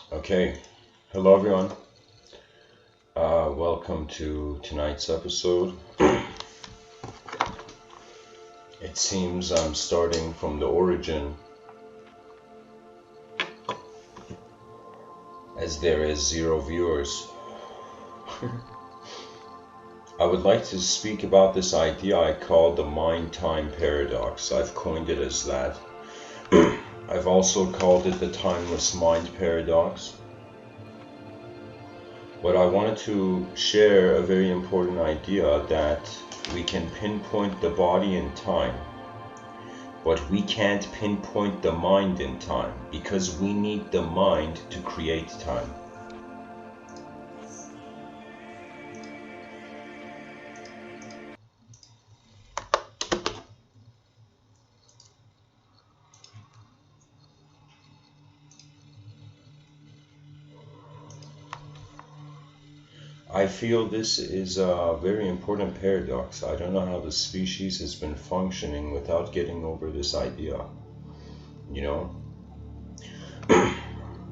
Okay, hello everyone. Welcome to tonight's episode. It seems I'm starting from the origin, as there is 0 viewers. I would like to speak about this idea I call the mind-time paradox. I've coined it as that. I've also called it the timeless mind paradox. But I wanted to share a very important idea that we can pinpoint the body in time, but we can't pinpoint the mind in time because we need the mind to create time. I feel this is a very important paradox. I don't know how the species has been functioning without getting over this idea. You know,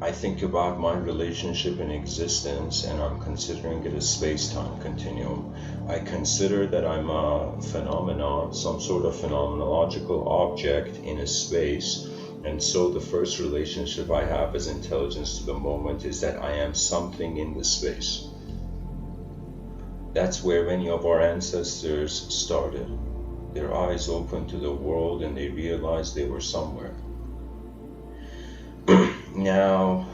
I think about my relationship in existence and I'm considering it a space-time continuum. I consider that I'm a phenomenon, some sort of phenomenological object in a space. And so the first relationship I have as intelligence to the moment is that I am something in the space. That's where many of our ancestors started. Their eyes opened to the world and they realized they were somewhere. Now,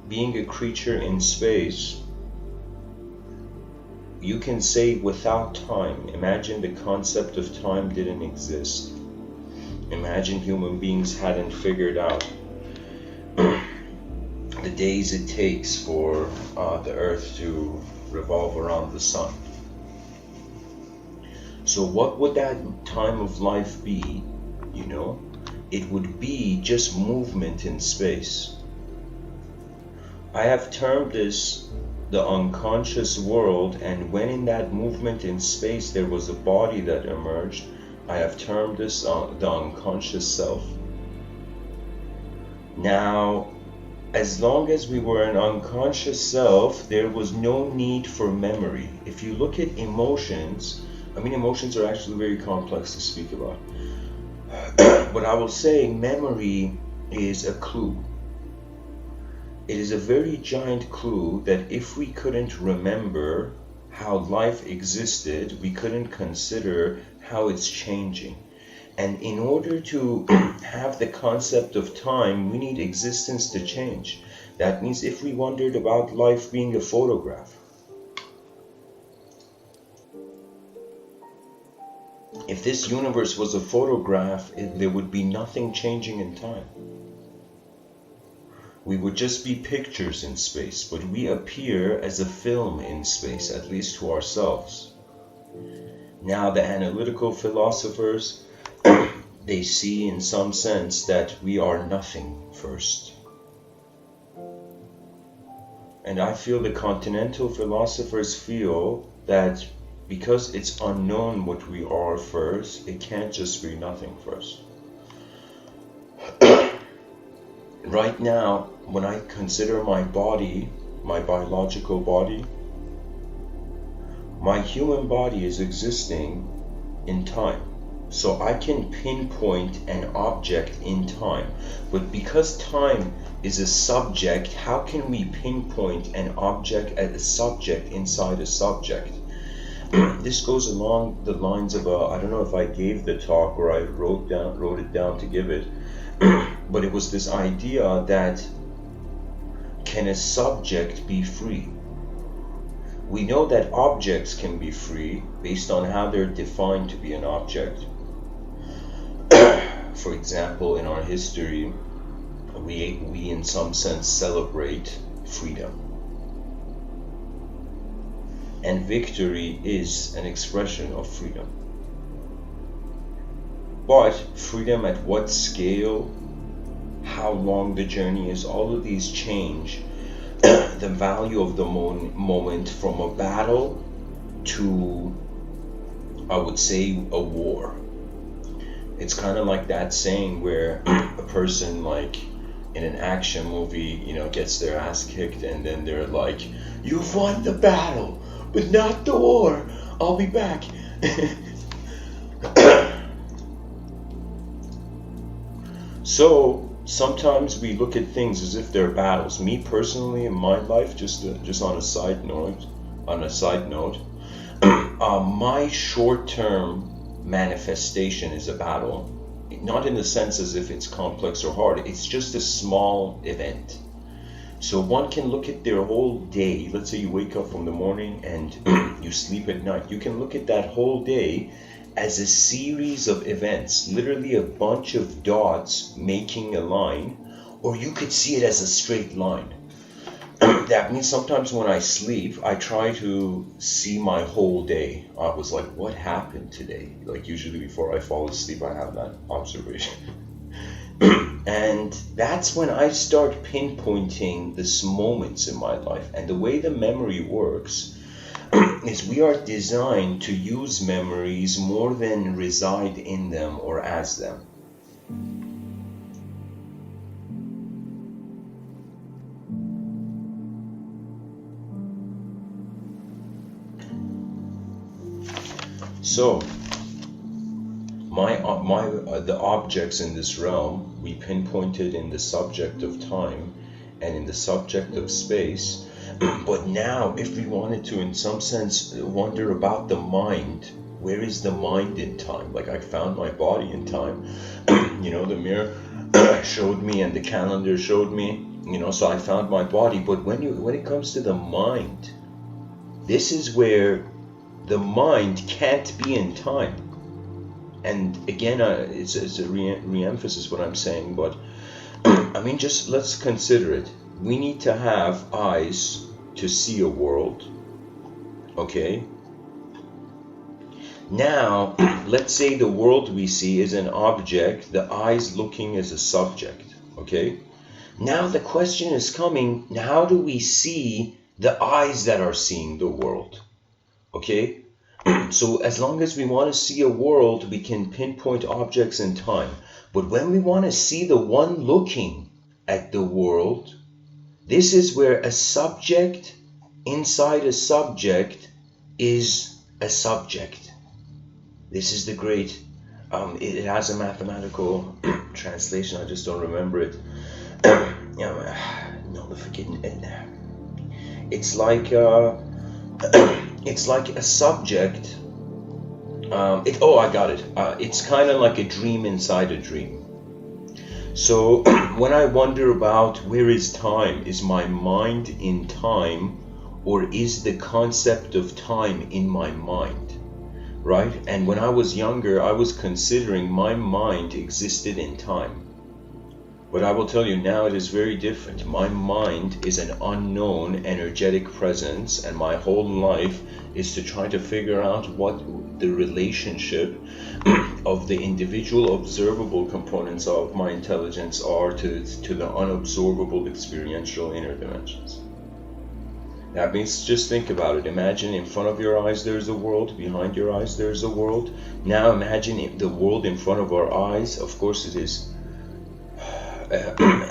being a creature in space, you can say without time. Imagine the concept of time didn't exist. Imagine human beings hadn't figured out the days it takes for the earth to revolve around the sun. So what would that time of life be? You know, it would be just movement in space. I have termed this the unconscious world, and when in that movement in space there was a body that emerged, I have termed this the unconscious self. Now, as long as we were an unconscious self, there was no need for memory. If you look at emotions, emotions are actually very complex to speak about. But I will say memory is a clue. It is a very giant clue that if we couldn't remember how life existed, we couldn't consider how it's changing. And in order to have the concept of time, we need existence to change. That means if we wondered about life being a photograph, if this universe was a photograph, there would be nothing changing in time. We would just be pictures in space, but we appear as a film in space, at least to ourselves. Now, the analytical philosophers, they see in some sense that we are nothing first. And I feel the continental philosophers feel that because it's unknown what we are first, it can't just be nothing first. Right now, when I consider my body, my biological body, my human body is existing in time. So I can pinpoint an object in time. But because time is a subject, how can we pinpoint an object as a subject inside a subject? This goes along the lines of I don't know if I gave the talk or I wrote it down to give it, but it was this idea that can a subject be free? We know that objects can be free based on how they're defined to be an object. For example, in our history, we in some sense celebrate freedom. And victory is an expression of freedom. But freedom at what scale, how long the journey is, all of these change the value of the moment from a battle to, I would say, a war. It's kind of like that saying where a person like in an action movie, gets their ass kicked, and then they're like, "You've won the battle, but not the war. I'll be back." So sometimes we look at things as if they're battles. Me personally, in my life, just on a side note, my short-term manifestation is a battle. Not in the sense as if it's complex or hard. It's just a small event. So one can look at their whole day. Let's say you wake up from the morning and you sleep at night. You can look at that whole day as a series of events, literally a bunch of dots making a line, or you could see it as a straight line. That means sometimes when I sleep, I try to see my whole day. I was like, what happened today? Like usually before I fall asleep, I have that observation. And that's when I start pinpointing these moments in my life. And the way the memory works is we are designed to use memories more than reside in them or as them. So the objects in this realm, we pinpointed in the subject of time and in the subject of space. But now, if we wanted to, in some sense, wonder about the mind, where is the mind in time? Like I found my body in time. The mirror showed me and the calendar showed me. So I found my body. But when it comes to the mind, this is where the mind can't be in time. And again, it's a re-emphasis what I'm saying, but just let's consider it. We need to have eyes to see a world, okay? Now, let's say the world we see is an object, the eyes looking as a subject, okay? Now the question is coming, how do we see the eyes that are seeing the world, okay? So as long as we want to see a world, we can pinpoint objects in time. But when we want to see the one looking at the world, this is where a subject inside a subject is a subject. This is the great, it has a mathematical translation, I just don't remember it. It's like a subject. I got it. It's kind of like a dream inside a dream. So when I wonder about where is time, is my mind in time, or is the concept of time in my mind, right? And when I was younger, I was considering my mind existed in time. But I will tell you now it is very different. My mind is an unknown energetic presence, and my whole life is to try to figure out what the relationship of the individual observable components of my intelligence are to the unobservable experiential inner dimensions. That means just think about it. Imagine in front of your eyes there's a world, behind your eyes there's a world. Now imagine the world in front of our eyes. Of course it is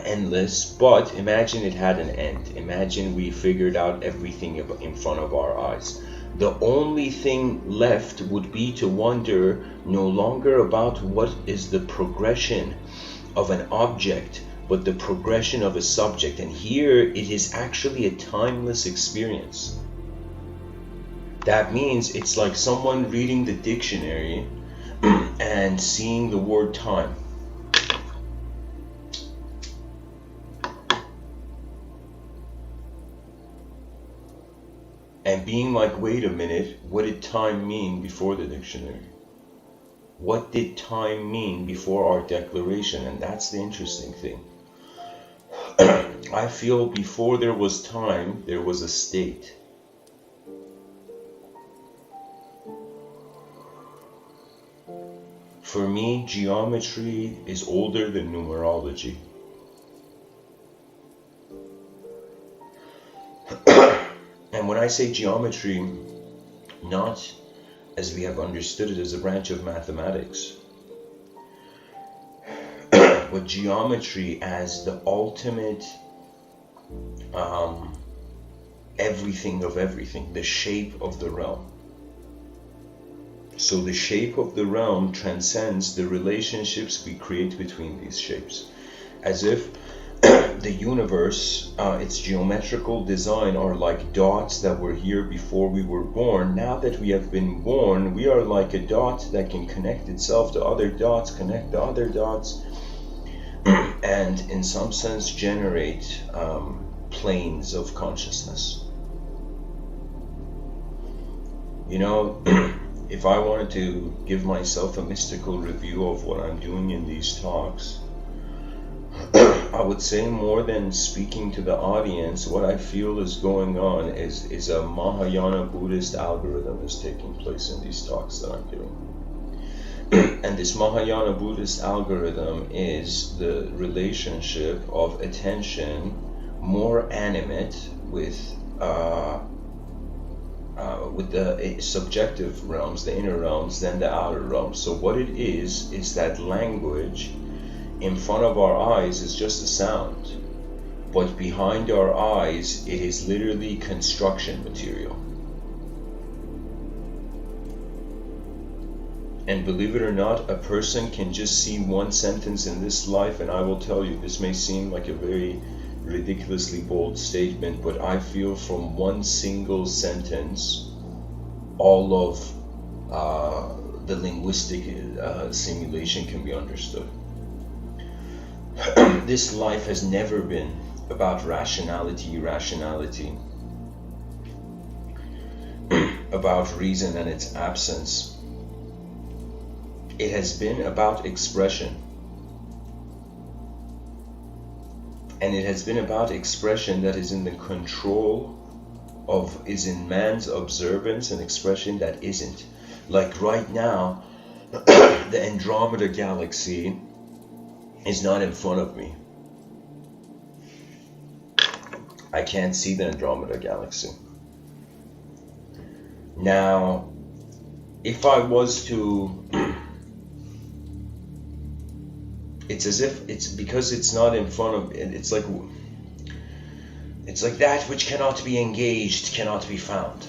endless, but imagine it had an end. Imagine we figured out everything in front of our eyes. The only thing left would be to wonder no longer about what is the progression of an object, but the progression of a subject. And here it is actually a timeless experience. That means it's like someone reading the dictionary and seeing the word time. And being like, wait a minute, what did time mean before the dictionary? What did time mean before our declaration? And that's the interesting thing. I feel before there was time, there was a state. For me, geometry is older than numerology. And when I say geometry, not as we have understood it as a branch of mathematics, but geometry as the ultimate everything of everything, the shape of the realm. So the shape of the realm transcends the relationships we create between these shapes, as if the universe, its geometrical design are like dots that were here before we were born. Now that we have been born, we are like a dot that can connect itself to other dots, connect the other dots, and in some sense generate planes of consciousness. You know, if I wanted to give myself a mystical review of what I'm doing in these talks, I would say more than speaking to the audience, what I feel is going on is a Mahayana Buddhist algorithm is taking place in these talks that I'm giving. And this Mahayana Buddhist algorithm is the relationship of attention more animate with the subjective realms, the inner realms, than the outer realms. So what it is that language in front of our eyes is just a sound, but behind our eyes it is literally construction material. And believe it or not, a person can just see one sentence in this life, and I will tell you, this may seem like a very ridiculously bold statement, but I feel from one single sentence all of the linguistic simulation can be understood. This life has never been about rationality, about reason and its absence. It has been about expression. And it has been about expression that is in the control of, is in man's observance, and expression that isn't. Like right now, the Andromeda galaxy is not in front of me. I can't see the Andromeda galaxy. Now, if I was to, it's as if it's because it's not in front of, it's like that which cannot be engaged cannot be found.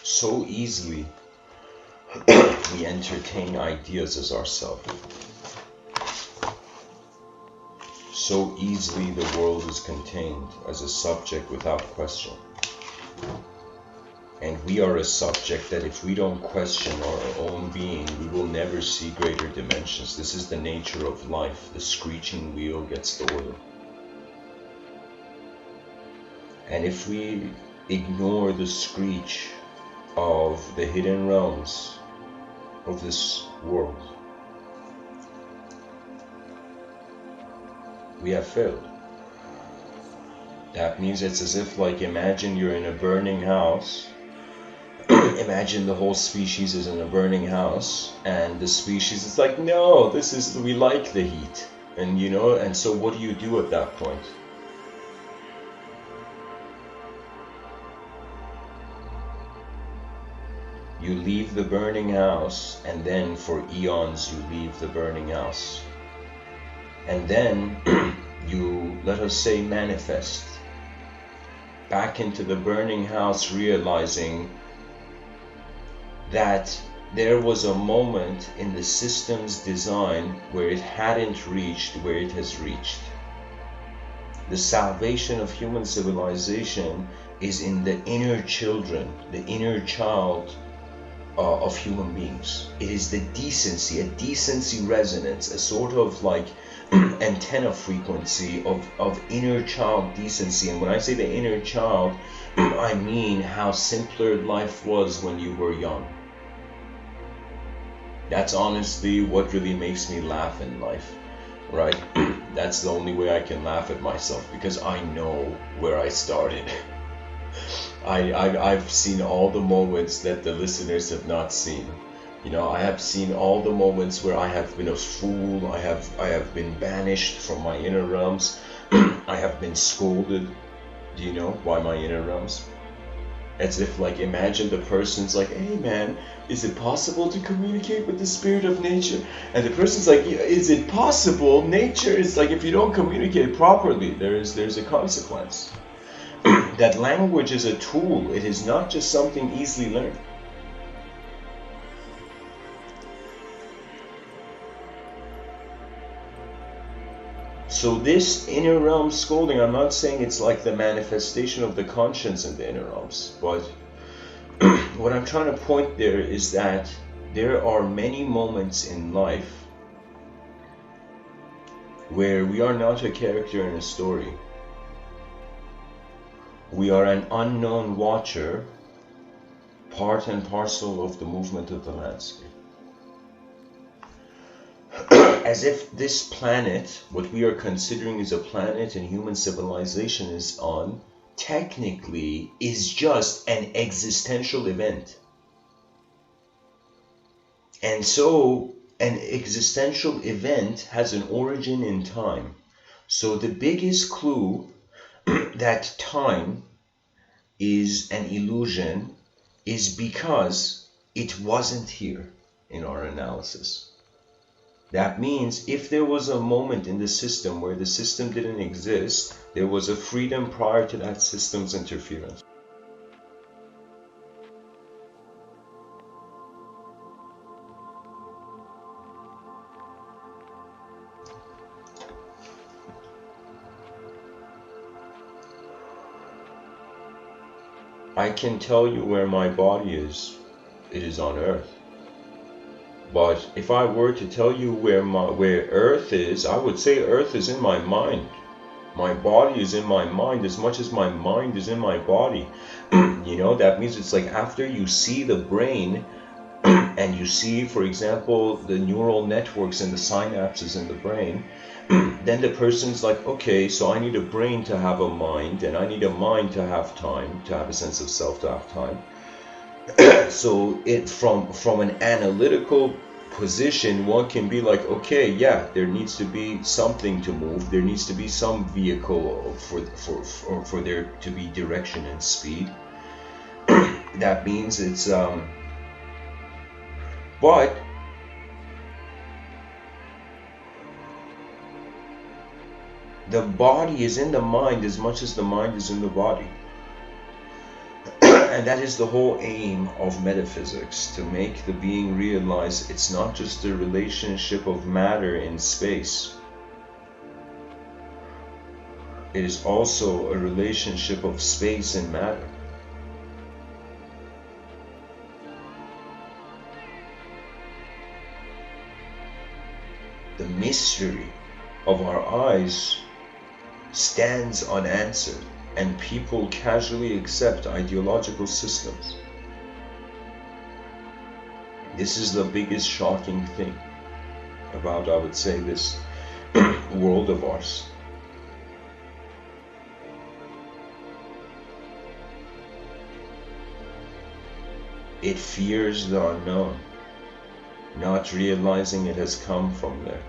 So easily we entertain ideas as ourselves. So easily the world is contained as a subject without question. And we are a subject that if we don't question our own being, we will never see greater dimensions. This is the nature of life. The screeching wheel gets the oil. And if we ignore the screech of the hidden realms of this world, we have failed. That means it's as if, like, imagine you're in a burning house. Imagine the whole species is in a burning house, and the species is like, no, we like the heat. And you know, and so what do you do at that point? You leave the burning house, and then for eons you leave the burning house. And then you, let us say, manifest back into the burning house, realizing that there was a moment in the system's design where it hadn't reached where it has reached. The salvation of human civilization is in the inner children, the inner child of human beings. It is the decency, a decency resonance, a sort of like antenna frequency of inner child decency. And when I say the inner child, I mean how simpler life was when you were young. That's honestly what really makes me laugh in life, right? That's the only way I can laugh at myself, because I know where I started. I've seen all the moments that the listeners have not seen. I have seen all the moments where I have been a fool. I have been banished from my inner realms. I have been scolded, by my inner realms. As if, like, imagine the person's like, hey man, is it possible to communicate with the spirit of nature? And the person's like, yeah, is it possible? Nature is like, if you don't communicate properly, there's a consequence. That language is a tool. It is not just something easily learned. So this inner realm scolding, I'm not saying it's like the manifestation of the conscience in the inner realms, but what I'm trying to point there is that there are many moments in life where we are not a character in a story. We are an unknown watcher, part and parcel of the movement of the landscape. As if this planet, what we are considering is a planet and human civilization is on, technically is just an existential event. And so an existential event has an origin in time. So the biggest clue that time is an illusion is because it wasn't here in our analysis. That means if there was a moment in the system where the system didn't exist, there was a freedom prior to that system's interference. I can tell you where my body is. It is on Earth. But if I were to tell you where Earth is, I would say Earth is in my mind. My body is in my mind as much as my mind is in my body. That means it's like after you see the brain and you see, for example, the neural networks and the synapses in the brain, then the person's like, okay, so I need a brain to have a mind, and I need a mind to have time, to have a sense of self, to have time. So it from an analytical position, one can be like, okay, yeah, there needs to be something to move, there needs to be some vehicle for there to be direction and speed. That means it's but the body is in the mind as much as the mind is in the body. And that is the whole aim of metaphysics, to make the being realize it's not just a relationship of matter in space. It is also a relationship of space and matter. The mystery of our eyes stands unanswered, and people casually accept ideological systems. This is the biggest shocking thing about, I would say, this world of ours. It fears the unknown, not realizing it has come from there.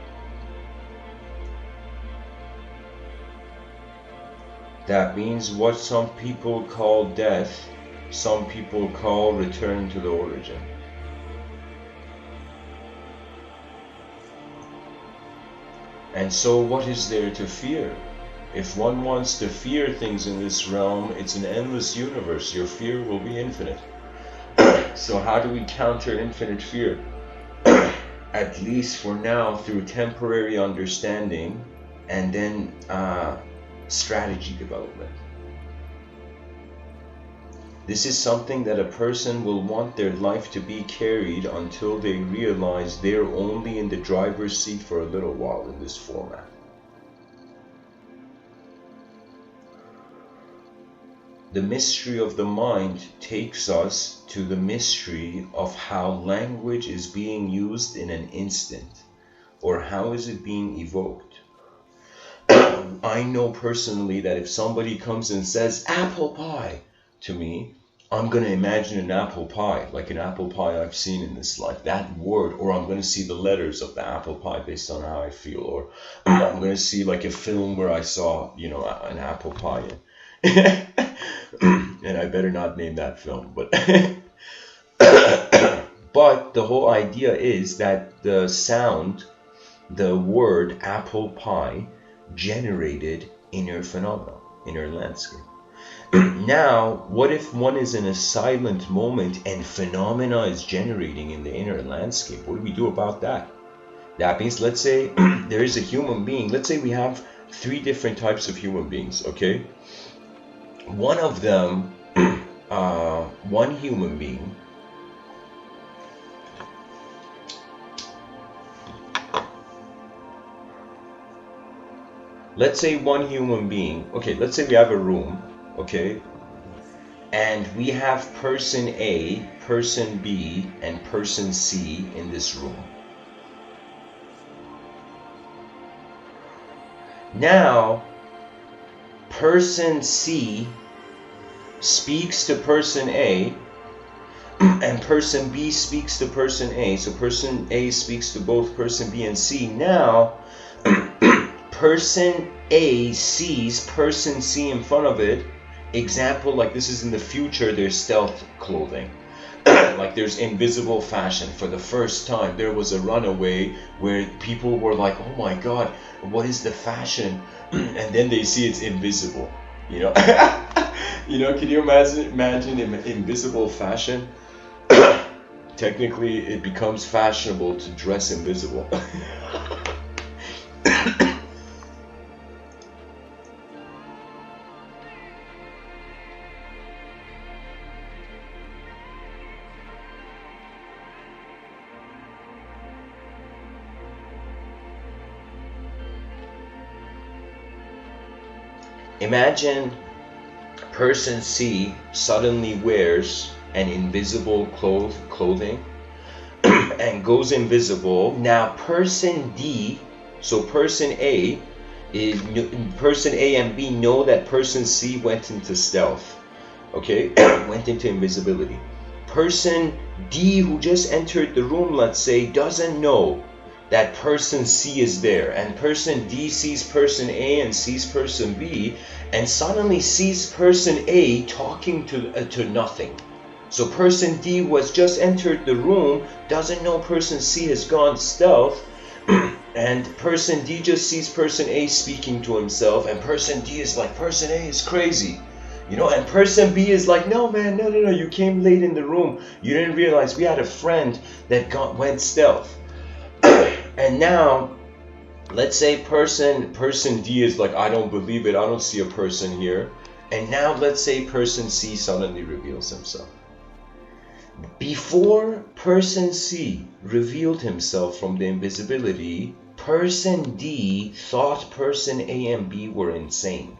That means what some people call death, some people call return to the origin. And so what is there to fear? If one wants to fear things in this realm, it's an endless universe. Your fear will be infinite. So how do we counter infinite fear? At least for now, through temporary understanding and then strategy development. This is something that a person will want their life to be carried until they realize they're only in the driver's seat for a little while in this format. The mystery of the mind takes us to the mystery of how language is being used in an instant, or how is it being evoked. I know personally that if somebody comes and says apple pie to me, I'm going to imagine an apple pie, like an apple pie I've seen in this life, that word, or I'm going to see the letters of the apple pie based on how I feel, or I'm going to see like a film where I saw, you know, an apple pie. And I better not name that film, but but the whole idea is that the sound, the word apple pie, generated inner phenomena, inner landscape. Now, what if one is in a silent moment and phenomena is generating in the inner landscape? What do we do about that? That means, let's say there is a human being. Let's say we have 3 different types of human beings, okay? One of them, one human being, let's say one human being, okay, let's say we have a room, okay, and we have person A, person B, and person C in this room. Now, person C speaks to person A, and person B speaks to person A. So person A speaks to both person B and C. Now, person A sees person C in front of it. Example, like this is in the future, there's stealth clothing. Like there's invisible fashion. For the first time, there was a runaway where people were like, oh my God, what is the fashion? And then they see it's invisible, you know? You know, can you imagine invisible fashion? Technically, it becomes fashionable to dress invisible. Imagine person C suddenly wears an invisible clothing and goes invisible. Now person D, so person A and B know that person C went into stealth, okay, went into invisibility. Person D, who just entered the room, let's say, doesn't know that person C is there, and person D sees person A and sees person B, and suddenly sees person A talking to nothing. So person D was just entered the room, doesn't know person C has gone stealth, and person D just sees person A speaking to himself, and person D is like, person A is crazy, you know, and person B is like, no man, no, you came late in the room, you didn't realize we had a friend that went stealth. And now, let's say person D is like, I don't believe it, I don't see a person here. And now let's say person C suddenly reveals himself. Before person C revealed himself from the invisibility, person D thought person A and B were insane.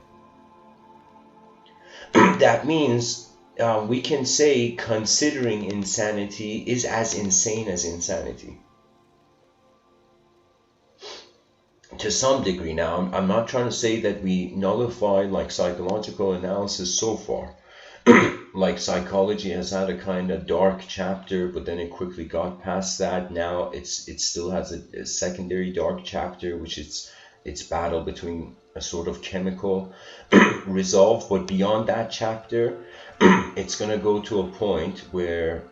That means we can say considering insanity is as insane as insanity. To some degree. Now, I'm not trying to say that we nullify like psychological analysis so far. Like psychology has had a kind of dark chapter, but then it quickly got past that. Now it still has a secondary dark chapter, which it's battle between a sort of chemical resolve. But beyond that chapter, it's going to go to a point where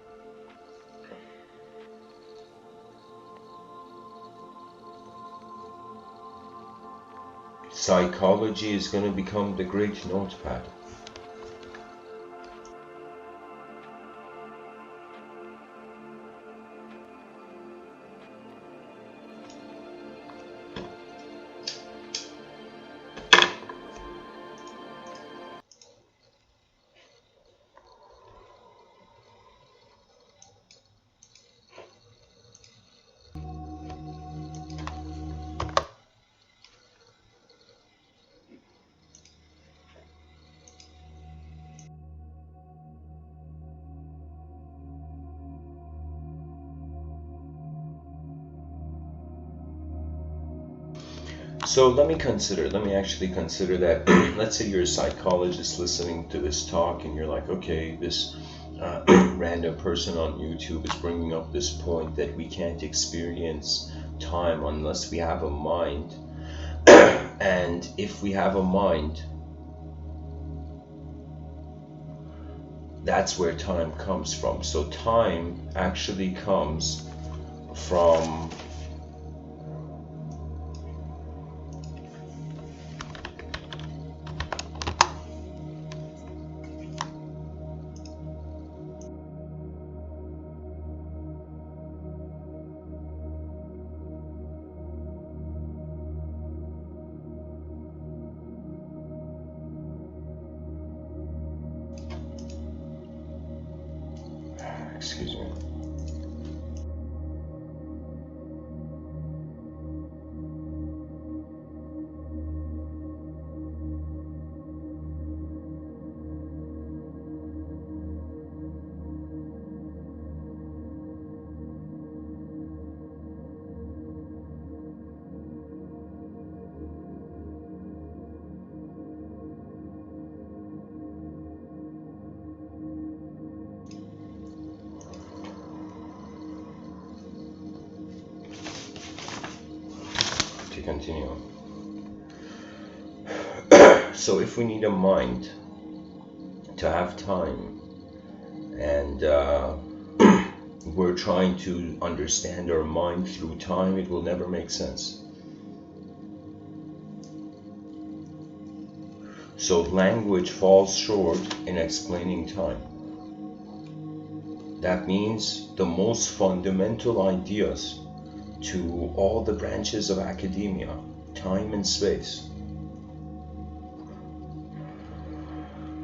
psychology is going to become the great notepad. So let me actually consider that, let's say you're a psychologist listening to this talk and you're like, okay, this random person on YouTube is bringing up this point that we can't experience time unless we have a mind. And if we have a mind, that's where time comes from. So time actually comes from excuse me. To continue. So if we need a mind to have time, and we're trying to understand our mind through time, it will never make sense. So language falls short in explaining time. That means the most fundamental ideas to all the branches of academia, time and space.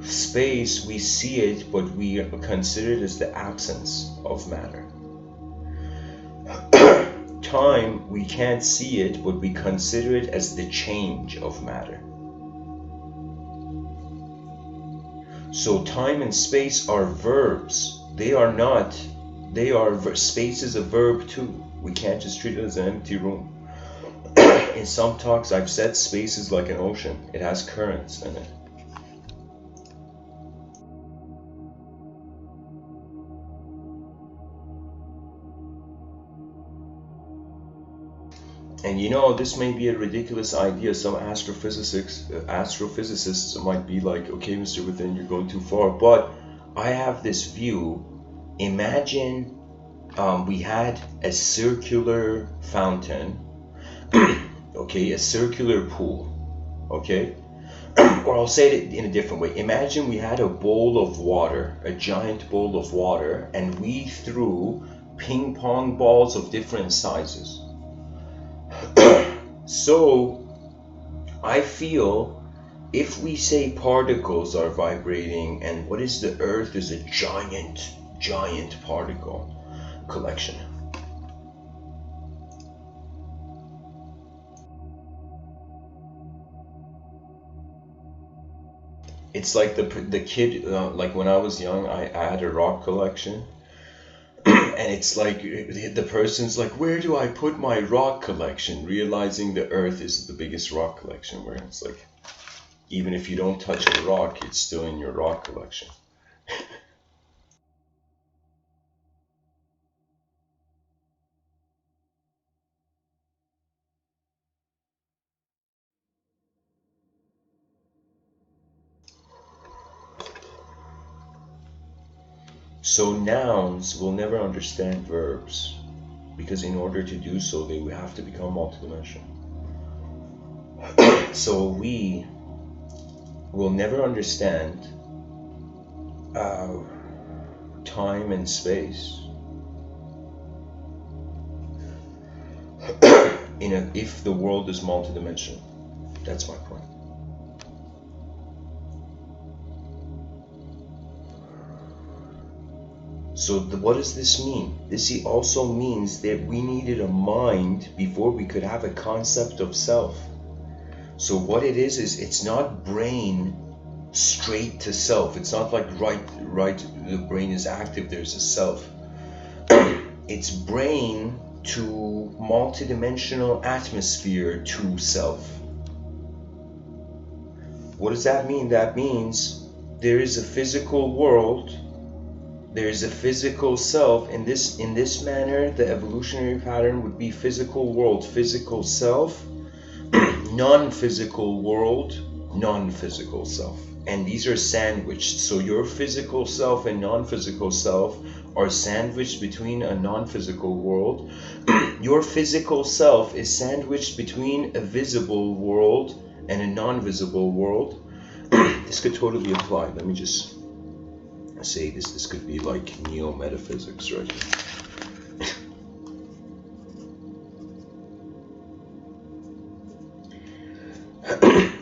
Space, we see it, but we consider it as the absence of matter. Time, we can't see it, but we consider it as the change of matter. So time and space are verbs. They are not, space is a verb too. We can't just treat it as an empty room. In some talks I've said space is like an ocean. It has currents in it. And you know, this may be a ridiculous idea. Some astrophysicists might be like, okay, Mr. Within, you're going too far. But I have this view. Imagine we had a circular fountain, okay, a circular pool, okay? Or I'll say it in a different way. Imagine we had a bowl of water, a giant bowl of water, and we threw ping pong balls of different sizes. So I feel if we say particles are vibrating, and what is the earth is a giant particle collection. It's like the kid, like when I was young, I had a rock collection. And it's like the person's like, where do I put my rock collection? Realizing the earth is the biggest rock collection, where it's like, even if you don't touch a rock, it's still in your rock collection. So nouns will never understand verbs, because in order to do so, they will have to become multidimensional. So we will never understand time and space if the world is multidimensional. That's my point. So what does this mean? This also means that we needed a mind before we could have a concept of self. So what it is it's not brain straight to self. It's not like right the brain is active, there's a self. It's brain to multidimensional atmosphere to self. What does that mean? That means there is a physical world, there is a physical self. In this manner, the evolutionary pattern would be physical world, physical self, non-physical world, non-physical self. And these are sandwiched. So your physical self and non-physical self are sandwiched between a non-physical world. Your physical self is sandwiched between a visible world and a non-visible world. This could totally apply. Let me just say this. This could be like neo-metaphysics, right?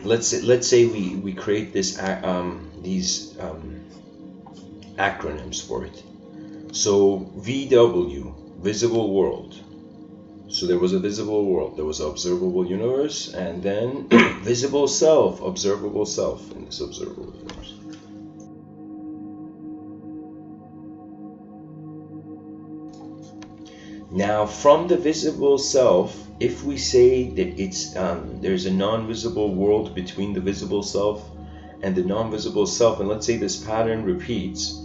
Let's say we create these acronyms for it. So VW, visible world. So there was a visible world, there was an observable universe, and then visible self, observable self in this observable universe. Now, from the visible self, if we say that it's there's a non-visible world between the visible self and the non-visible self, and let's say this pattern repeats.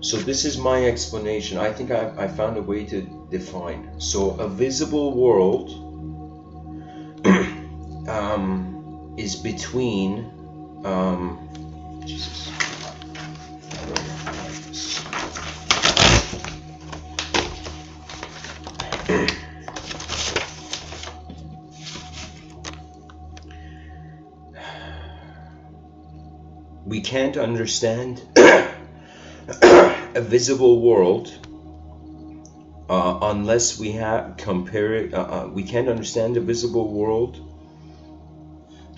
So this is my explanation. I think I found a way to define. So a visible world is between Jesus. We can't understand a visible world unless we have compare it. We can't understand a visible world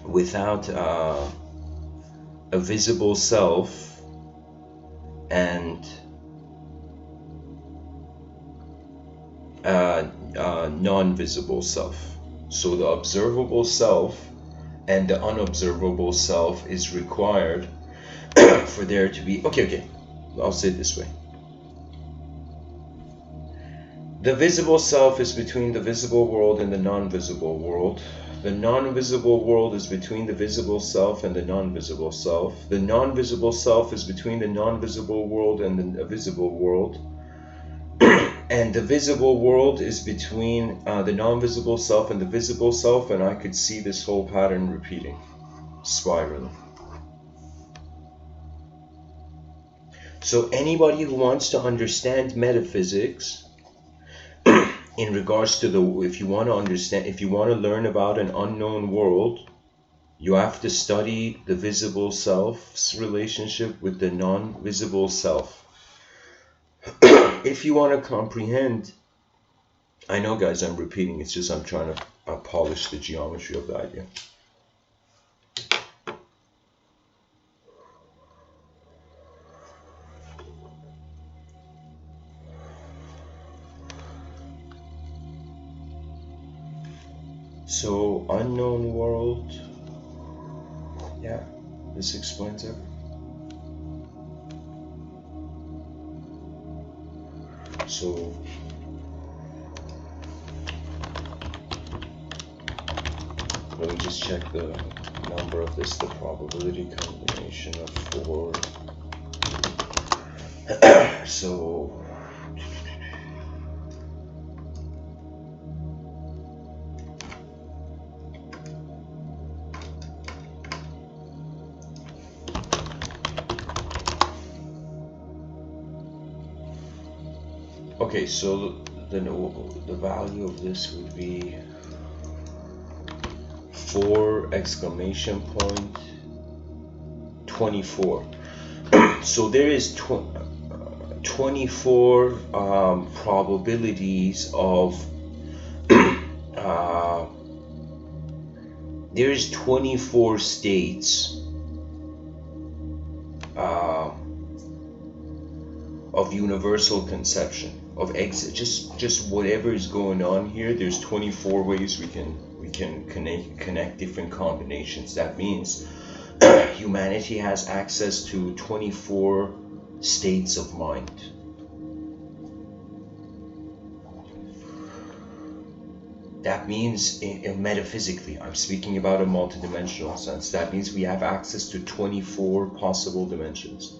without a visible self and non-visible self. So the observable self and the unobservable self is required for there to be, okay, I'll say it this way. The visible self is between the visible world and the non-visible world. The non-visible world is between the visible self and the non-visible self. The non-visible self is between the non-visible world and the visible world. And the visible world is between the non-visible self and the visible self, and I could see this whole pattern repeating, spiraling. So anybody who wants to understand metaphysics in regards to if you want to learn about an unknown world, you have to study the visible self's relationship with the non-visible self. If you want to comprehend, I know guys I'm repeating, it's just I'm trying to polish the geometry of the idea. So unknown world, yeah, this explains it. So let me just check the number of this, the probability combination of 4. So okay, so the value of this would be 4 exclamation point 24. So there is 24 probabilities of there is 24 states of universal conception of exit. Just whatever is going on here, there's 24 ways we can connect different combinations. That means humanity has access to 24 states of mind. That means metaphysically, I'm speaking about a multidimensional sense. That means we have access to 24 possible dimensions.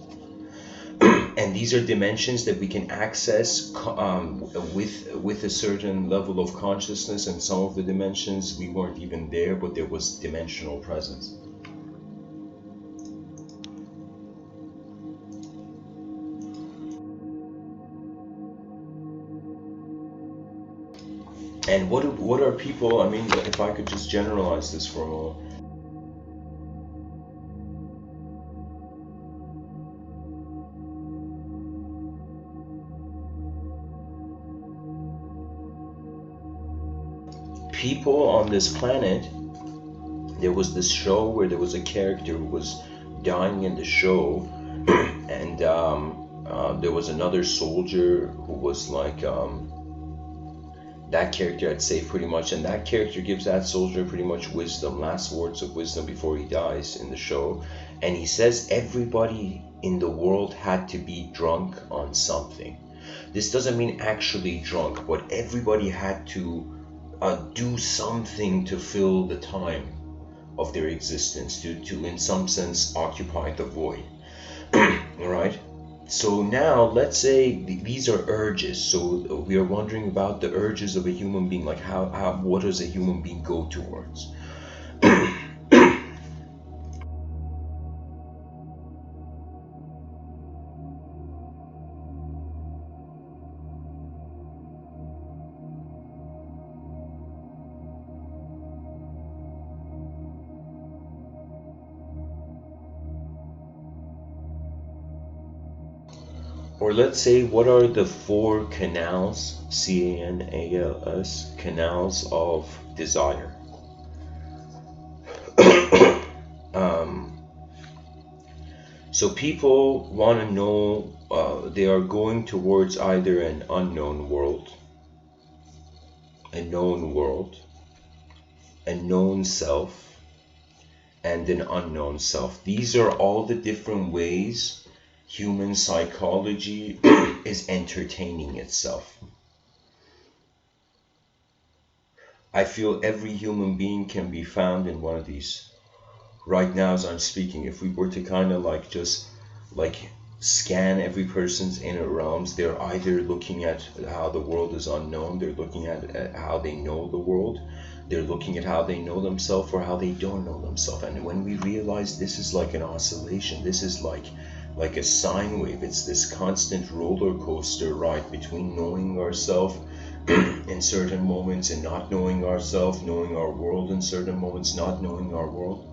And these are dimensions that we can access with a certain level of consciousness, and some of the dimensions we weren't even there, but there was dimensional presence. And what are people, I mean, if I could just generalize this for a moment. People on this planet, there was this show where there was a character who was dying in the show, and there was another soldier who was like that character I'd say pretty much, and that character gives that soldier pretty much wisdom, last words of wisdom before he dies in the show, and he says everybody in the world had to be drunk on something. This doesn't mean actually drunk, but everybody had to do something to fill the time of their existence, to in some sense occupy the void. Right? So now let's say these are urges. So we are wondering about the urges of a human being, like what does a human being go towards? Or let's say, what are the 4 canals, C-A-N-A-L-S, canals of desire? So people want to know, they are going towards either an unknown world, a known world, a known self, and an unknown self. These are all the different ways human psychology is entertaining itself. I feel every human being can be found in one of these. Right now as I'm speaking, if we were to kind of like just like scan every person's inner realms, they're either looking at how the world is unknown, they're looking at how they know the world, they're looking at how they know themselves, or how they don't know themselves. And when we realize this is like an oscillation, this is like a sine wave, it's this constant roller coaster ride between knowing ourselves in certain moments and not knowing ourselves, knowing our world in certain moments, not knowing our world.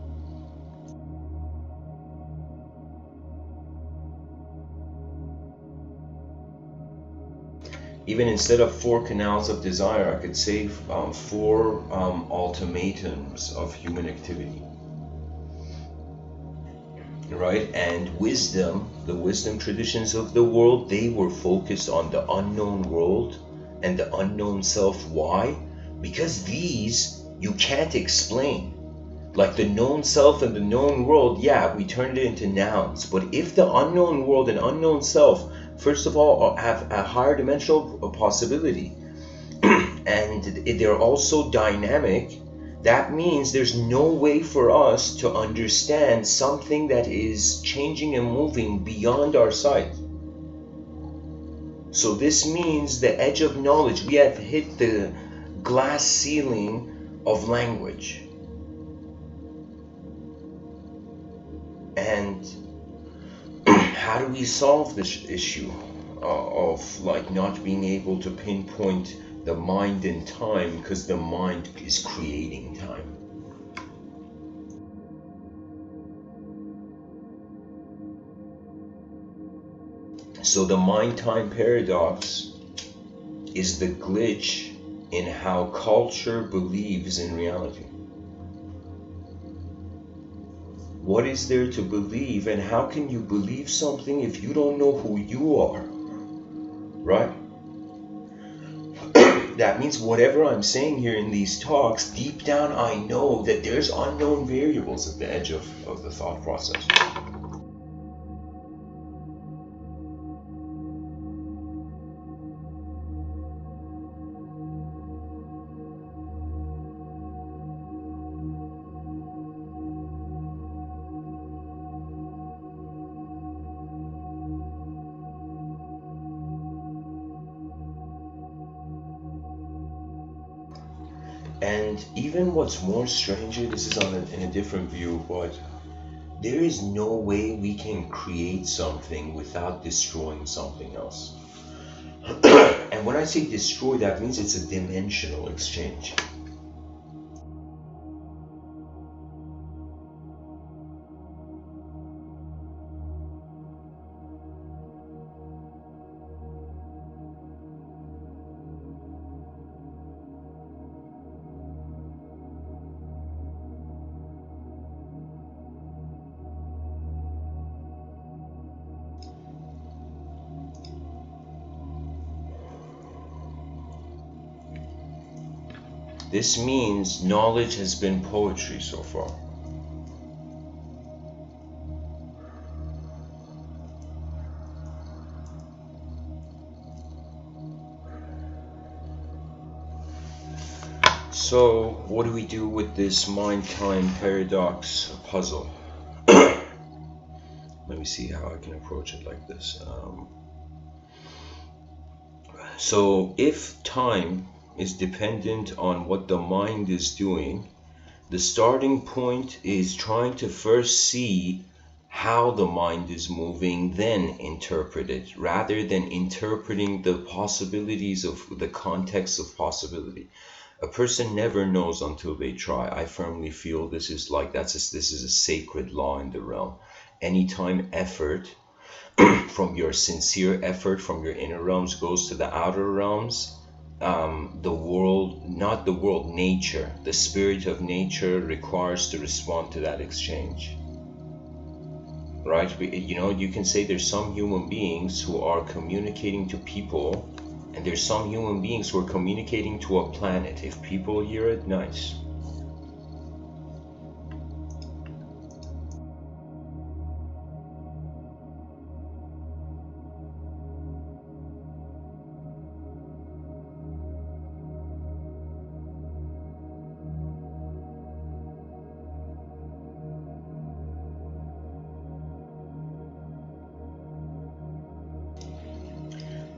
Even instead of 4 canals of desire, I could say 4 ultimatums of human activity. Right? And wisdom, the wisdom traditions of the world, they were focused on the unknown world and the unknown self. Why? Because these you can't explain. Like the known self and the known world, yeah, we turned it into nouns. But if the unknown world and unknown self, first of all, have a higher dimensional possibility, and they're also dynamic, that means there's no way for us to understand something that is changing and moving beyond our sight. So this means the edge of knowledge, we have hit the glass ceiling of language. And how do we solve this issue of like not being able to pinpoint the mind in time, because the mind is creating time? So the mind-time paradox is the glitch in how culture believes in reality. What is there to believe, and how can you believe something if you don't know who you are? Right? That means whatever I'm saying here in these talks, deep down I know that there's unknown variables at the edge of the thought process. And even what's more stranger, this is in a different view, but there is no way we can create something without destroying something else. And when I say destroy, that means it's a dimensional exchange. This means knowledge has been poetry so far. So what do we do with this mind-time paradox puzzle? Let me see how I can approach it like this. So if time is dependent on what the mind is doing, the starting point is trying to first see how the mind is moving, then interpret it, rather than interpreting the possibilities of the context of possibility. A person never knows until they try. I firmly feel this is a sacred law in the realm. Anytime effort from your sincere effort from your inner realms goes to the outer realms, the world, not the world, nature, the spirit of nature requires to respond to that exchange, right? You know, you can say there's some human beings who are communicating to people, and there's some human beings who are communicating to a planet. If people hear it, nice.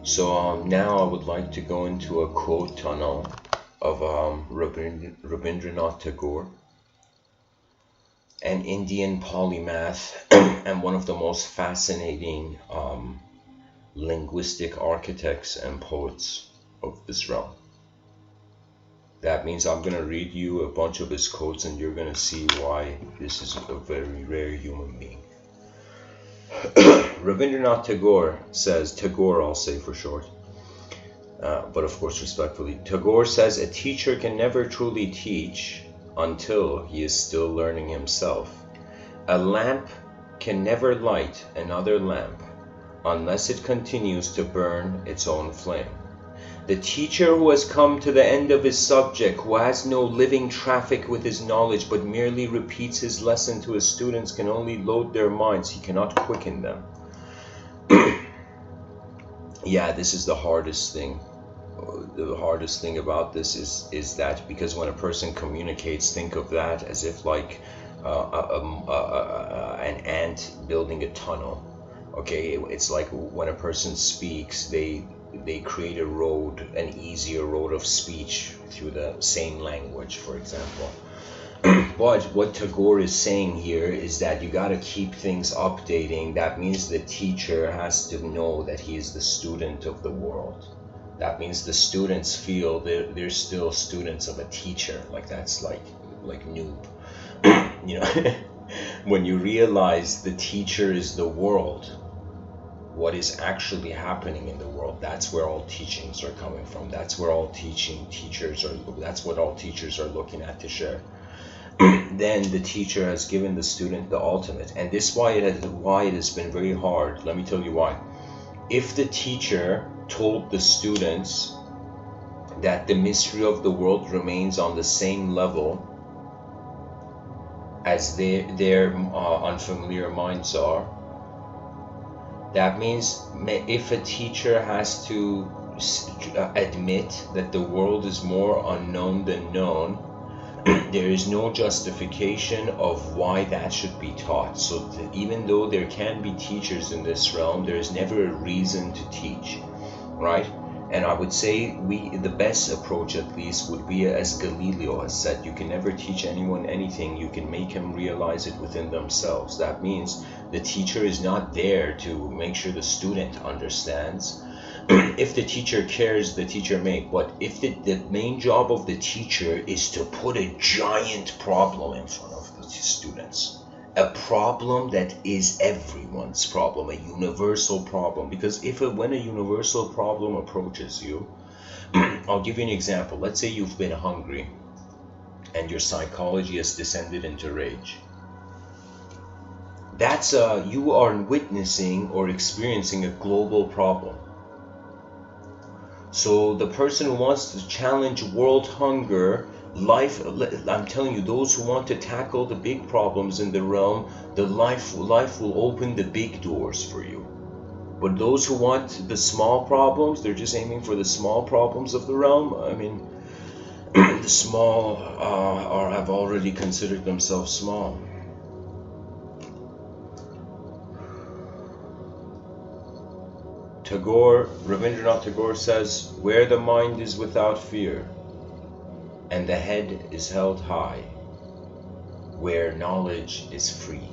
So now I would like to go into a quote tunnel of Rabindranath Tagore, an Indian polymath and one of the most fascinating linguistic architects and poets of this realm. That means I'm going to read you a bunch of his quotes, and you're going to see why this is a very rare human being. Rabindranath Tagore says, Tagore I'll say for short, but of course respectfully, Tagore says a teacher can never truly teach until he is still learning himself. A lamp can never light another lamp unless it continues to burn its own flame. The teacher who has come to the end of his subject, who has no living traffic with his knowledge but merely repeats his lesson to his students, can only load their minds, he cannot quicken them. Yeah, this is the hardest thing. The hardest thing about this is that because when a person communicates, think of that as if like an ant building a tunnel. Okay, it's like when a person speaks, they create a road, an easier road of speech through the same language, for example. But what Tagore is saying here is that you got to keep things updating. That means the teacher has to know that he is the student of the world. That means the students feel they're still students of a teacher. Like that's like noob. You know, when you realize the teacher is the world, what is actually happening in the world, that's where all teachings are coming from. That's where all that's what all teachers are looking at to share. Then the teacher has given the student the ultimate, and this is why it has been very hard. Let me tell you why. If the teacher told the students that the mystery of the world remains on the same level as their unfamiliar minds are, that means if a teacher has to admit that the world is more unknown than known, there is no justification of why that should be taught. So even though there can be teachers in this realm, there is never a reason to teach, right? And I would say the best approach at least would be, as Galileo has said, you can never teach anyone anything, you can make them realize it within themselves. That means the teacher is not there to make sure the student understands. If the teacher cares, the teacher may. But if the main job of the teacher is to put a giant problem in front of the students, a problem that is everyone's problem, a universal problem. Because when a universal problem approaches you, I'll give you an example. Let's say you've been hungry and your psychology has descended into rage. That's you are witnessing or experiencing a global problem. So the person who wants to challenge world hunger, I'm telling you, those who want to tackle the big problems in the realm, life will open the big doors for you. But those who want the small problems, they're just aiming for the small problems of the realm. I mean, the small or have already considered themselves small. Rabindranath Tagore says, where the mind is without fear, and the head is held high, where knowledge is free.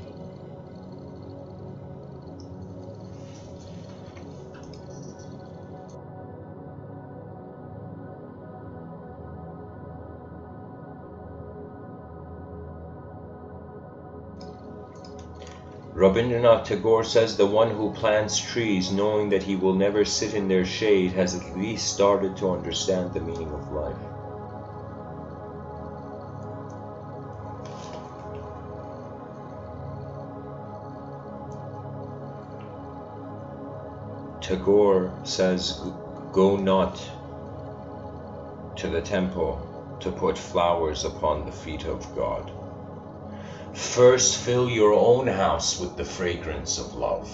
Rabindranath Tagore says, the one who plants trees knowing that he will never sit in their shade has at least started to understand the meaning of life. Tagore says, go not to the temple to put flowers upon the feet of God. First fill your own house with the fragrance of love.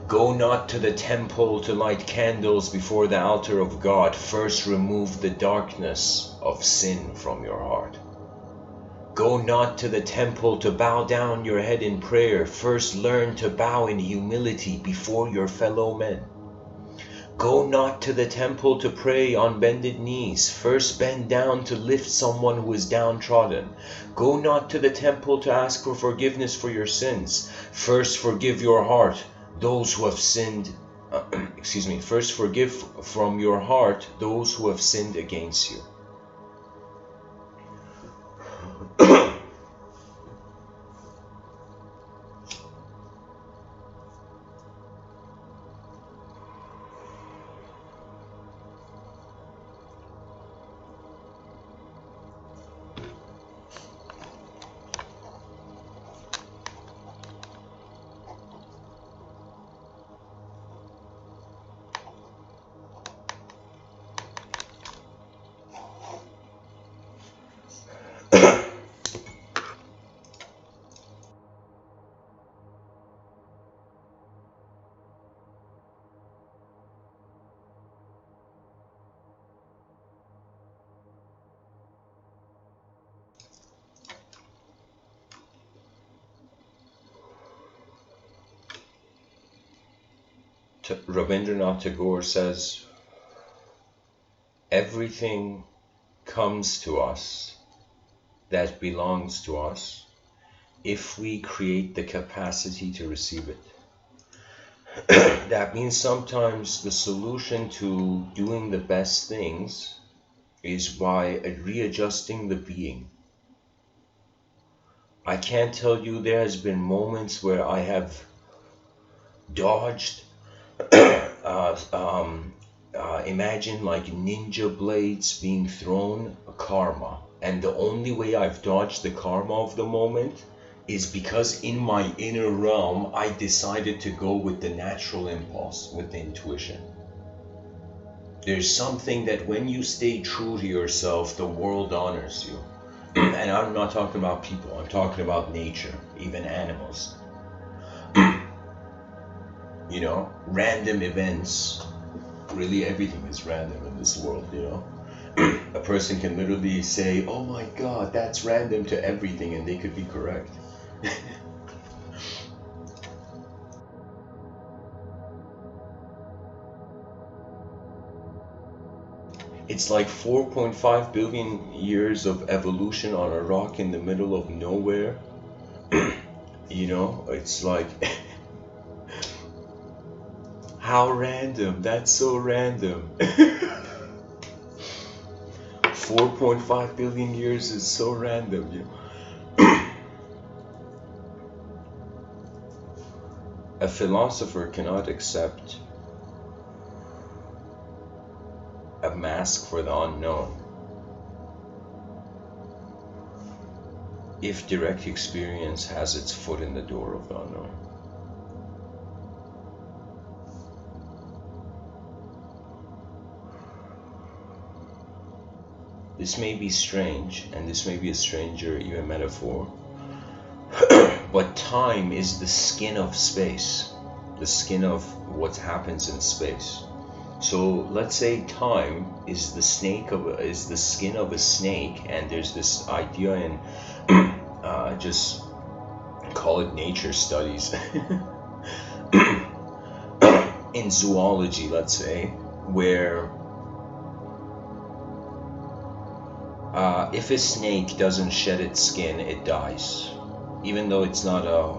Go not to the temple to light candles before the altar of God. First remove the darkness of sin from your heart. Go not to the temple to bow down your head in prayer. First learn to bow in humility before your fellow men. Go not to the temple to pray on bended knees. First bend down to lift someone who is downtrodden. Go not to the temple to ask for forgiveness for your sins. First forgive your heart those who have sinned. First forgive from your heart those who have sinned against you. Rabindranath Tagore says, everything comes to us that belongs to us if we create the capacity to receive it. That means sometimes the solution to doing the best things is by readjusting the being. I can't tell you, there has been moments where I have dodged imagine like ninja blades being thrown, karma, and the only way I've dodged the karma of the moment is because in my inner realm I decided to go with the natural impulse, with the intuition. There's something that when you stay true to yourself, the world honors you. And I'm not talking about people, I'm talking about nature, even animals. You know, random events, really everything is random in this world, you know. A person can literally say, oh my god, that's random to everything, and they could be correct. It's like 4.5 billion years of evolution on a rock in the middle of nowhere. You know, it's like, how random. That's so random. 4.5 billion years is so random, you know. A philosopher cannot accept a mask for the unknown if direct experience has its foot in the door of the unknown. This may be strange, and this may be a stranger even metaphor, but time is the skin of space, the skin of what happens in space. So let's say time is the skin of a snake, and there's this idea in just call it nature studies in zoology, let's say, where if a snake doesn't shed its skin, it dies, even though it's not a,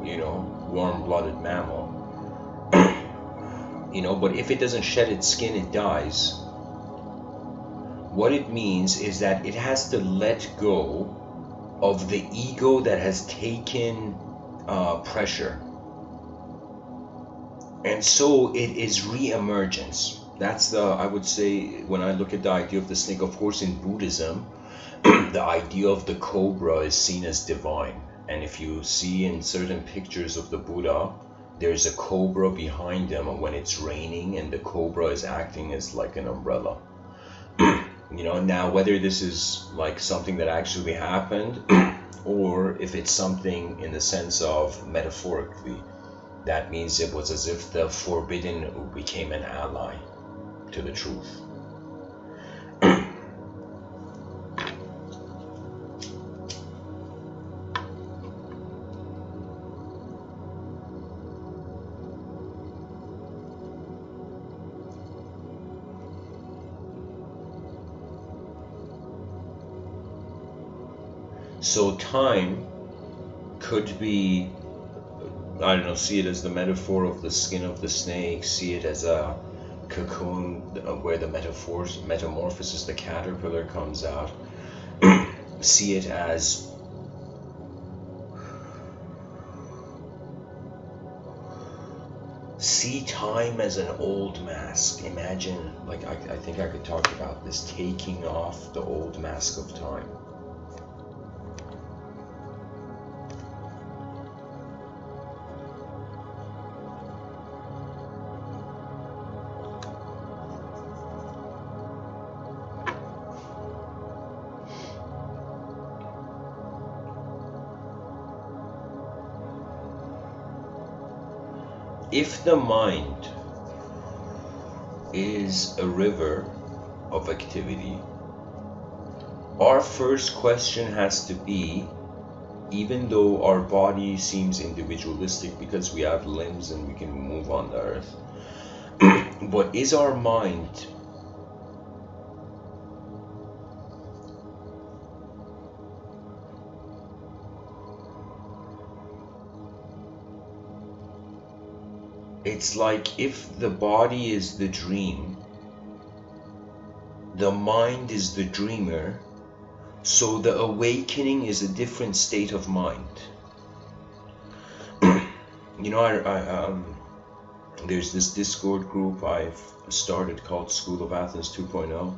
you know, warm-blooded mammal. You know, but if it doesn't shed its skin, it dies. What it means is that it has to let go of the ego that has taken pressure. And so it is re-emergence. That's the, I would say, when I look at the idea of the snake, of course in Buddhism, the idea of the cobra is seen as divine. And if you see in certain pictures of the Buddha, there's a cobra behind them when it's raining, and the cobra is acting as like an umbrella. You know, now whether this is like something that actually happened or if it's something in the sense of metaphorically, that means it was as if the forbidden became an ally to the truth. So time could be, I don't know, see it as the metaphor of the skin of the snake, see it as a cocoon where the metamorphosis, the caterpillar comes out, see it as see time as an old mask. Imagine, like I think I could talk about this, taking off the old mask of time. If the mind is a river of activity, our first question has to be, even though our body seems individualistic because we have limbs and we can move on the earth, but is our mind it's like if the body is the dream, the mind is the dreamer, so the awakening is a different state of mind. You know, there's this Discord group I've started called School of Athens 2.0.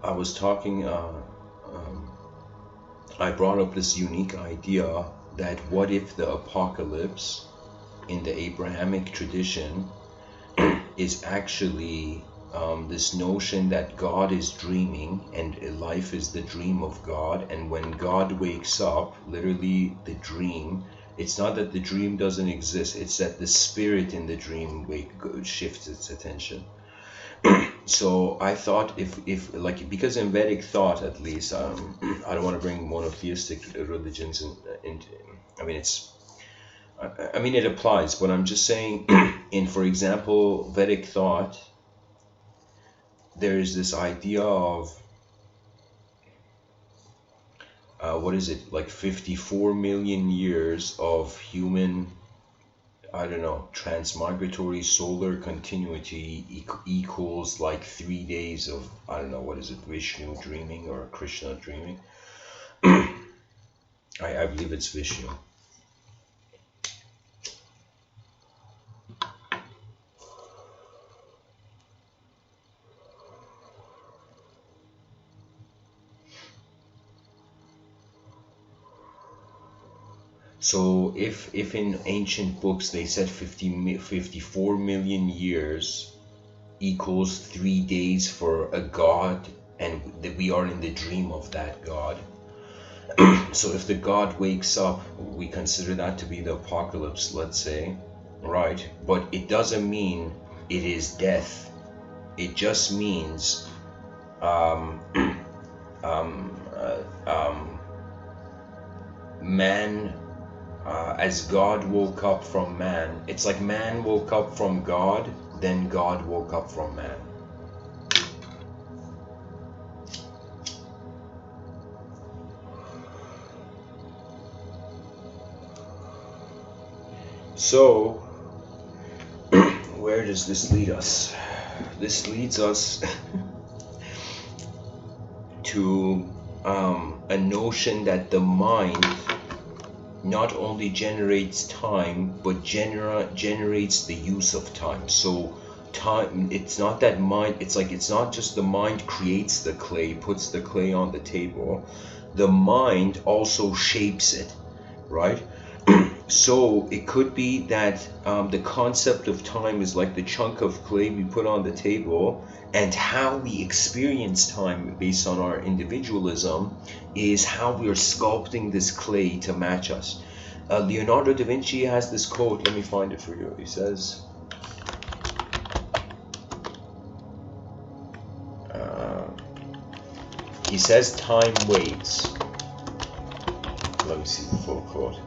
I was talking, I brought up this unique idea that what if the apocalypse in the Abrahamic tradition is actually this notion that God is dreaming and life is the dream of God, and when God wakes up, literally the dream, it's not that the dream doesn't exist, it's that the spirit in the dream shifts its attention. So I thought if like, because in Vedic thought at least, I don't want to bring monotheistic religions into, I mean it applies, but I'm just saying in, for example, Vedic thought, there is this idea of what is it, like 54 million years of human, I don't know, transmigratory solar continuity equals like 3 days of, I don't know, what is it, Vishnu dreaming or Krishna dreaming? I believe it's Vishnu. So if in ancient books they said 54 million years equals 3 days for a god, and that we are in the dream of that god. So if the god wakes up, we consider that to be the apocalypse, let's say, right? But it doesn't mean it is death. It just means man, as God woke up from man. It's like man woke up from God, then God woke up from man. So, where does this lead us? This leads us to a notion that the mind not only generates time, but generates the use of time. So time, it's not that mind, it's like, it's not just the mind creates the clay, puts the clay on the table. The mind also shapes it, right? So it could be that the concept of time is like the chunk of clay we put on the table, and how we experience time based on our individualism is how we are sculpting this clay to match us. Leonardo da Vinci has this quote, let me find it for you. He says, time waits. Let me see the full quote.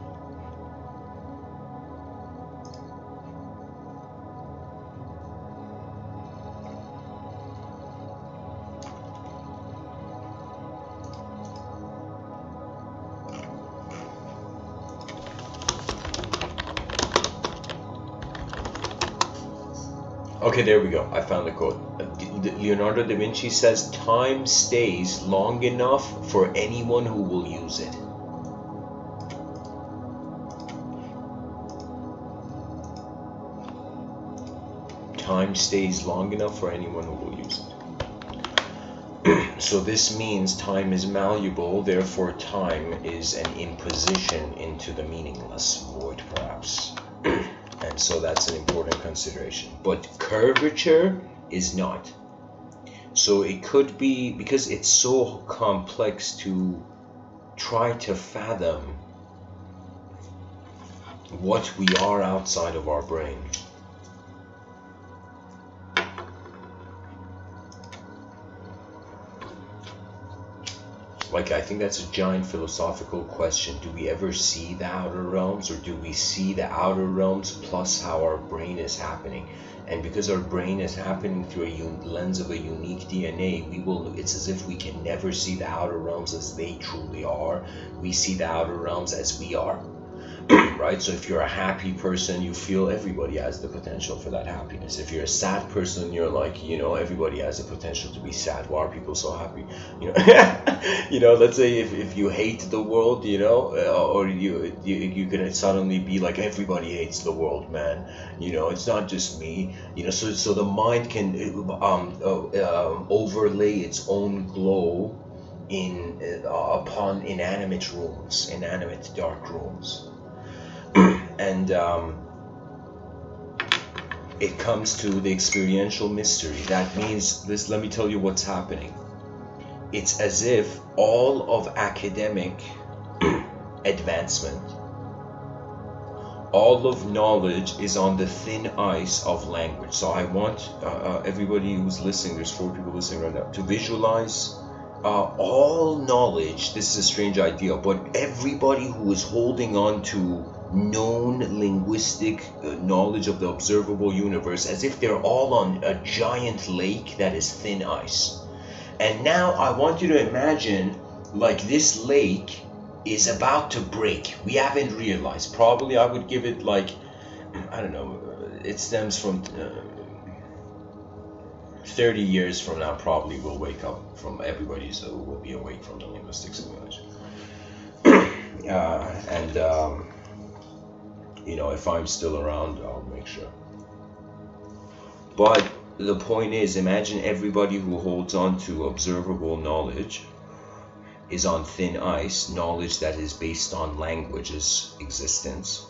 Okay, there we go. I found the quote. Leonardo da Vinci says, time stays long enough for anyone who will use it. Time stays long enough for anyone who will use it. So this means time is malleable, therefore time is an imposition into the meaningless void, perhaps. And so that's an important consideration. But curvature is not. So it could be, because it's so complex to try to fathom what we are outside of our brain. Like, I think that's a giant philosophical question. Do we ever see the outer realms, or do we see the outer realms plus how our brain is happening? And because our brain is happening through a lens of a unique DNA, it's as if we can never see the outer realms as they truly are. We see the outer realms as we are. Right? So if you're a happy person, you feel everybody has the potential for that happiness. If you're a sad person, you're like, everybody has the potential to be sad. Why are people so happy? Let's say if you hate the world, or you can suddenly be like, everybody hates the world, man. It's not just me. So the mind can overlay its own glow upon inanimate rooms, inanimate dark rooms. And it comes to the experiential mystery. That means this. Let me tell you what's happening. It's as if all of academic advancement, all of knowledge is on the thin ice of language. So I want everybody who's listening, there's 4 people listening right now, to visualize all knowledge, this is a strange idea, but everybody who is holding on to known linguistic knowledge of the observable universe, as if they're all on a giant lake that is thin ice. And now I want you to imagine like this lake is about to break. We haven't realized. Probably I would give it like, I don't know, it stems from 30 years from now, probably we'll wake up from everybody's, will be awake from the linguistic simulation. You know, if I'm still around, I'll make sure. But the point is, imagine everybody who holds on to observable knowledge is on thin ice, knowledge that is based on language's existence,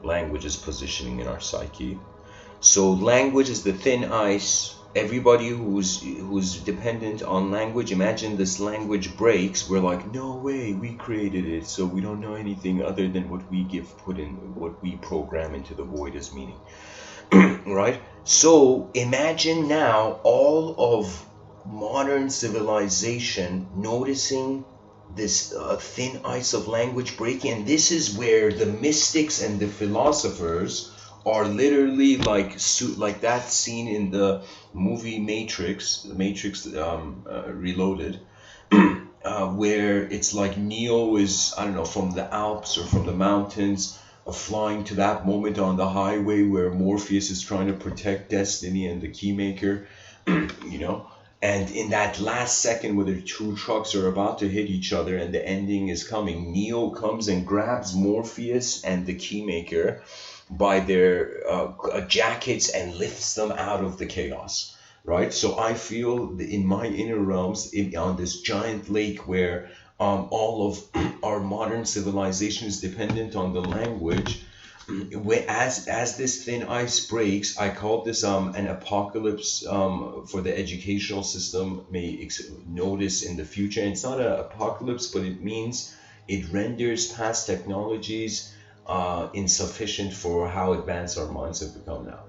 language's positioning in our psyche. So language is the thin ice. Everybody who's dependent on language, imagine this language breaks, we're like, no way, we created it, so we don't know anything other than what we put in, what we program into the void as meaning. Right? So imagine now all of modern civilization noticing this thin ice of language breaking, and this is where the mystics and the philosophers are literally like that scene in the movie Matrix Reloaded, where it's like Neo is, I don't know, from the Alps or from the mountains, flying to that moment on the highway where Morpheus is trying to protect Destiny and the Keymaker, you know, and in that last second where the two trucks are about to hit each other and the ending is coming, Neo comes and grabs Morpheus and the Keymaker by their jackets and lifts them out of the chaos, right? So I feel in my inner realms, on this giant lake where all of our modern civilization is dependent on the language, as this thin ice breaks, I call this an apocalypse for the educational system may notice in the future. And it's not an apocalypse, but it means it renders past technologies insufficient for how advanced our minds have become now.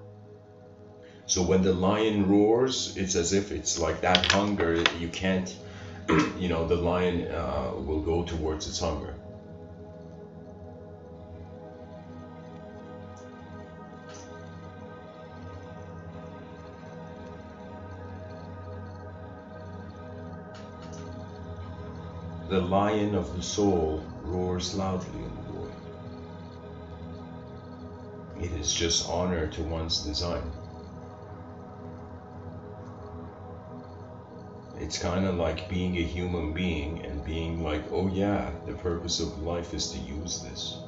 So when the lion roars, it's as if it's like that hunger, you can't, you know, the lion will go towards its hunger. The lion of the soul roars loudly in the void. It is just honor to one's design. It's kind of like being a human being and being like, oh yeah, the purpose of life is to use this.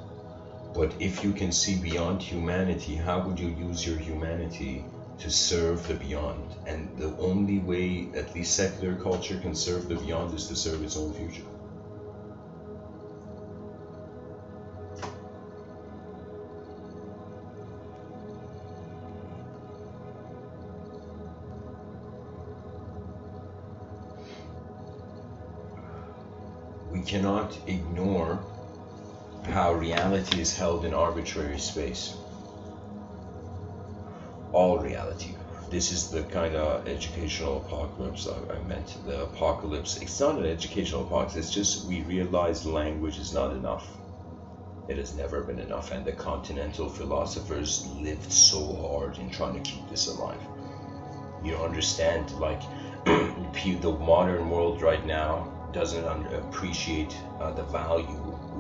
But if you can see beyond humanity, how would you use your humanity to serve the beyond? And the only way, at least secular culture, can serve the beyond is to serve its own future. We cannot ignore how reality is held in arbitrary space. All reality. This is the kind of educational apocalypse I meant. The apocalypse, it's not an educational apocalypse, it's just we realize language is not enough. It has never been enough, and the continental philosophers lived so hard in trying to keep this alive. You understand, like, the modern world right now doesn't appreciate the value,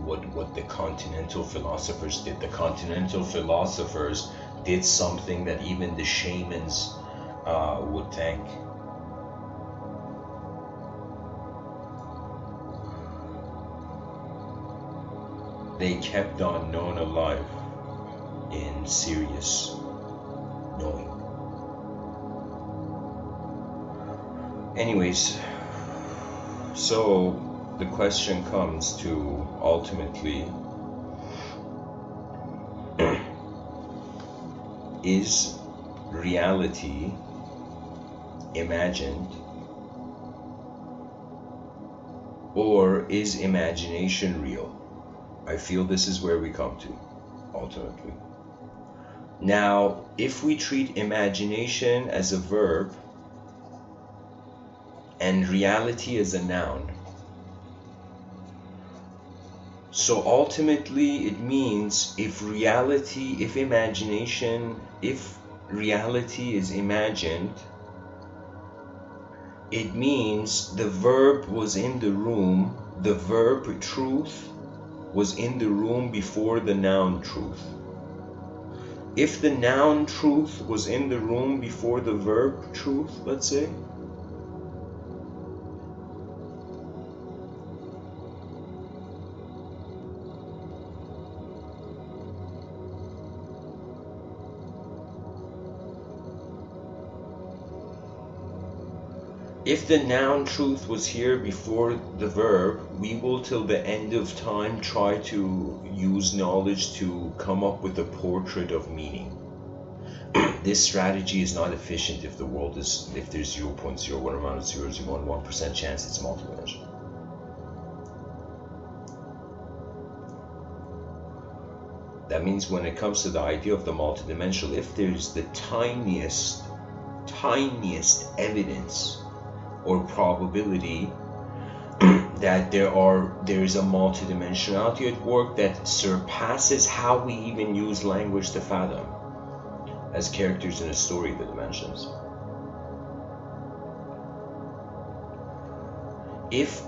what the continental philosophers did. The continental philosophers did something that even the shamans would thank. They kept on known alive in serious knowing. Anyways, so the question comes to ultimately, is reality imagined, or is imagination real? I feel this is where we come to, ultimately. Now, if we treat imagination as a verb, and reality is a noun. So ultimately it means if reality is imagined, it means the verb was in the room, the verb truth was in the room before the noun truth. If the noun truth was in the room before the verb truth, let's say, if the noun truth was here before the verb, we will till the end of time try to use knowledge to come up with a portrait of meaning. This strategy is not efficient if there's 0.01 amount of 0.01% chance it's multidimensional. That means when it comes to the idea of the multidimensional, if there's the tiniest evidence or probability that there is a multidimensionality at work that surpasses how we even use language to fathom as characters in a story, the dimensions. If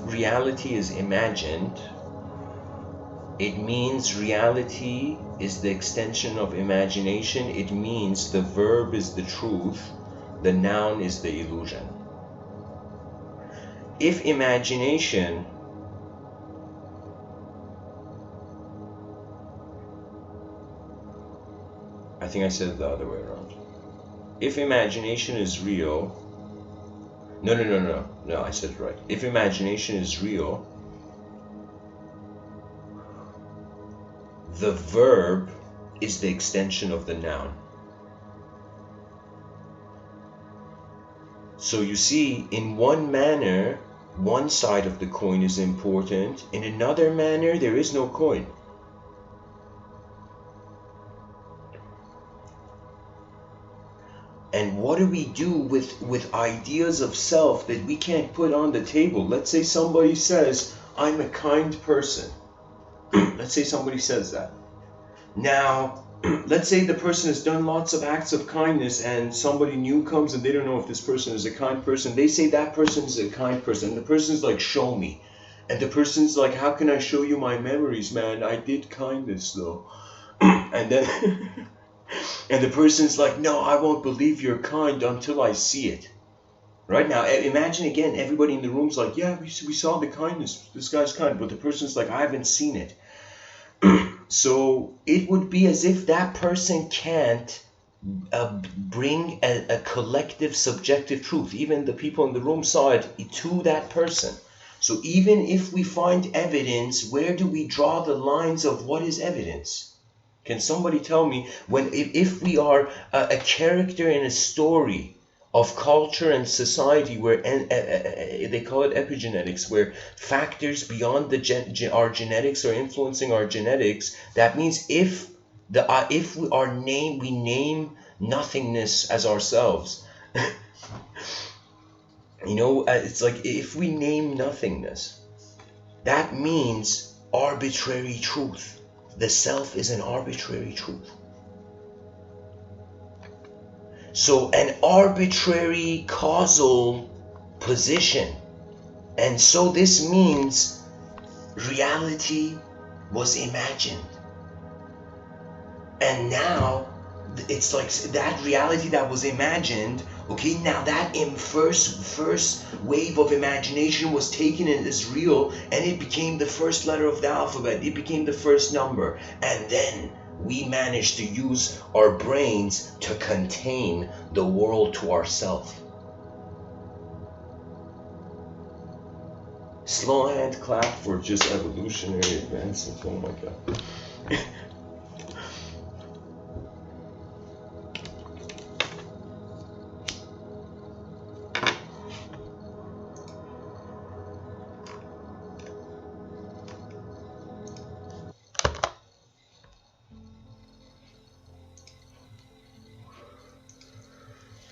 reality is imagined, it means reality is the extension of imagination. It means the verb is the truth, the noun is the illusion. If imagination I think I said it the other way around. If imagination is real, no, I said it right. If imagination is real, the verb is the extension of the noun. So you see, in one manner, one side of the coin is important. In another manner, there is no coin. And what do we do with ideas of self that we can't put on the table? Let's say somebody says, I'm a kind person. Let's say somebody says that. Now, let's say the person has done lots of acts of kindness and somebody new comes and they don't know if this person is a kind person. They say that person is a kind person. And the person's like, show me. And the person's like, how can I show you my memories, man? I did kindness though. And then... and the person's like, no, I won't believe you're kind until I see it. Right now, imagine again, everybody in the room's like, yeah, we saw the kindness. This guy's kind. But the person's like, I haven't seen it. So it would be as if that person can't bring a collective subjective truth, even the people in the room saw it, to that person. So even if we find evidence, where do we draw the lines of what is evidence? Can somebody tell me, if we are a character in a story of culture and society where they call it epigenetics, where factors beyond our genetics are influencing our genetics, that means if we name nothingness as ourselves, it's like if we name nothingness, that means arbitrary truth. The self is an arbitrary truth. So an arbitrary causal position. And so this means reality was imagined. And now it's like that reality that was imagined, okay, now that first wave of imagination was taken in as real, and it became the first letter of the alphabet, it became the first number, and then we managed to use our brains to contain the world to ourselves. Slow hand clap for just evolutionary advancement. Oh my god.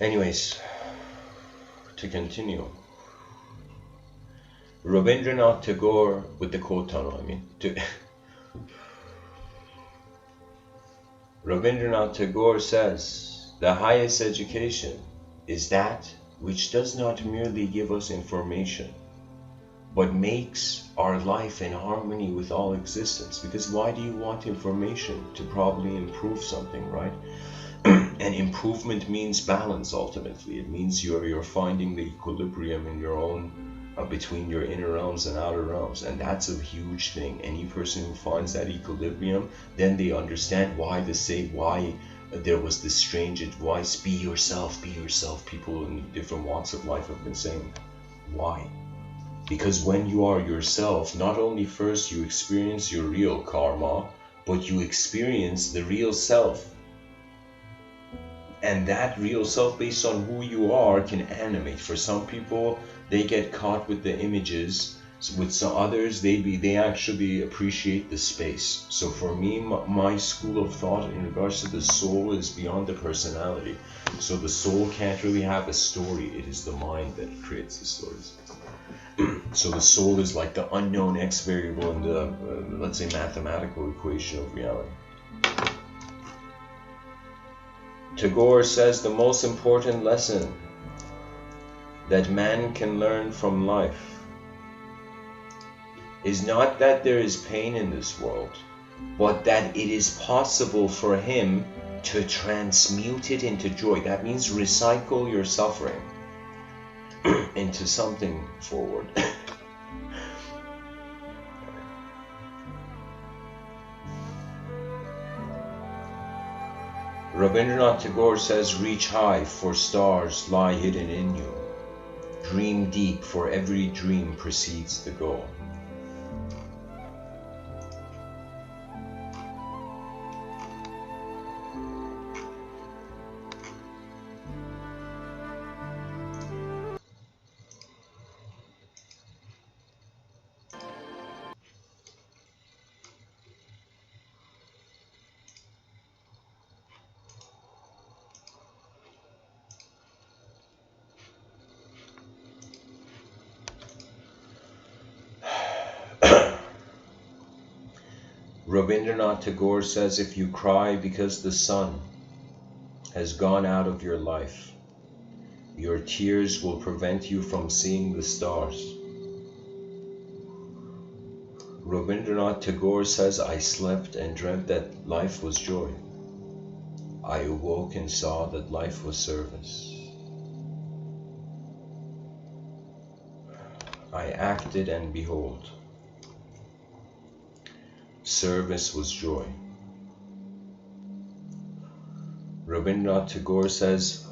Anyways, to continue, Rabindranath Tagore, with the quote tunnel, I mean, Rabindranath Tagore says, the highest education is that which does not merely give us information, but makes our life in harmony with all existence. Because why do you want information? To probably improve something, right? And improvement means balance ultimately. It means you're finding the equilibrium in your own, between your inner realms and outer realms. And that's a huge thing. Any person who finds that equilibrium, then they understand why there was this strange advice, be yourself, be yourself. People in different walks of life have been saying, why? Because when you are yourself, not only first you experience your real karma, but you experience the real self. And that real self, based on who you are, can animate. For some people, they get caught with the images. With some others, they actually appreciate the space. So for me, my school of thought in regards to the soul is beyond the personality. So the soul can't really have a story. It is the mind that creates the stories. So the soul is like the unknown X variable in the, let's say, mathematical equation of reality. Tagore says the most important lesson that man can learn from life is not that there is pain in this world, but that it is possible for him to transmute it into joy. That means recycle your suffering into something forward. Rabindranath Tagore says, reach high, for stars lie hidden in you. Dream deep, for every dream precedes the goal. Rabindranath Tagore says, if you cry because the sun has gone out of your life, your tears will prevent you from seeing the stars. Rabindranath Tagore says, I slept and dreamt that life was joy. I awoke and saw that life was service. I acted and behold, service was joy. Rabindranath Tagore says,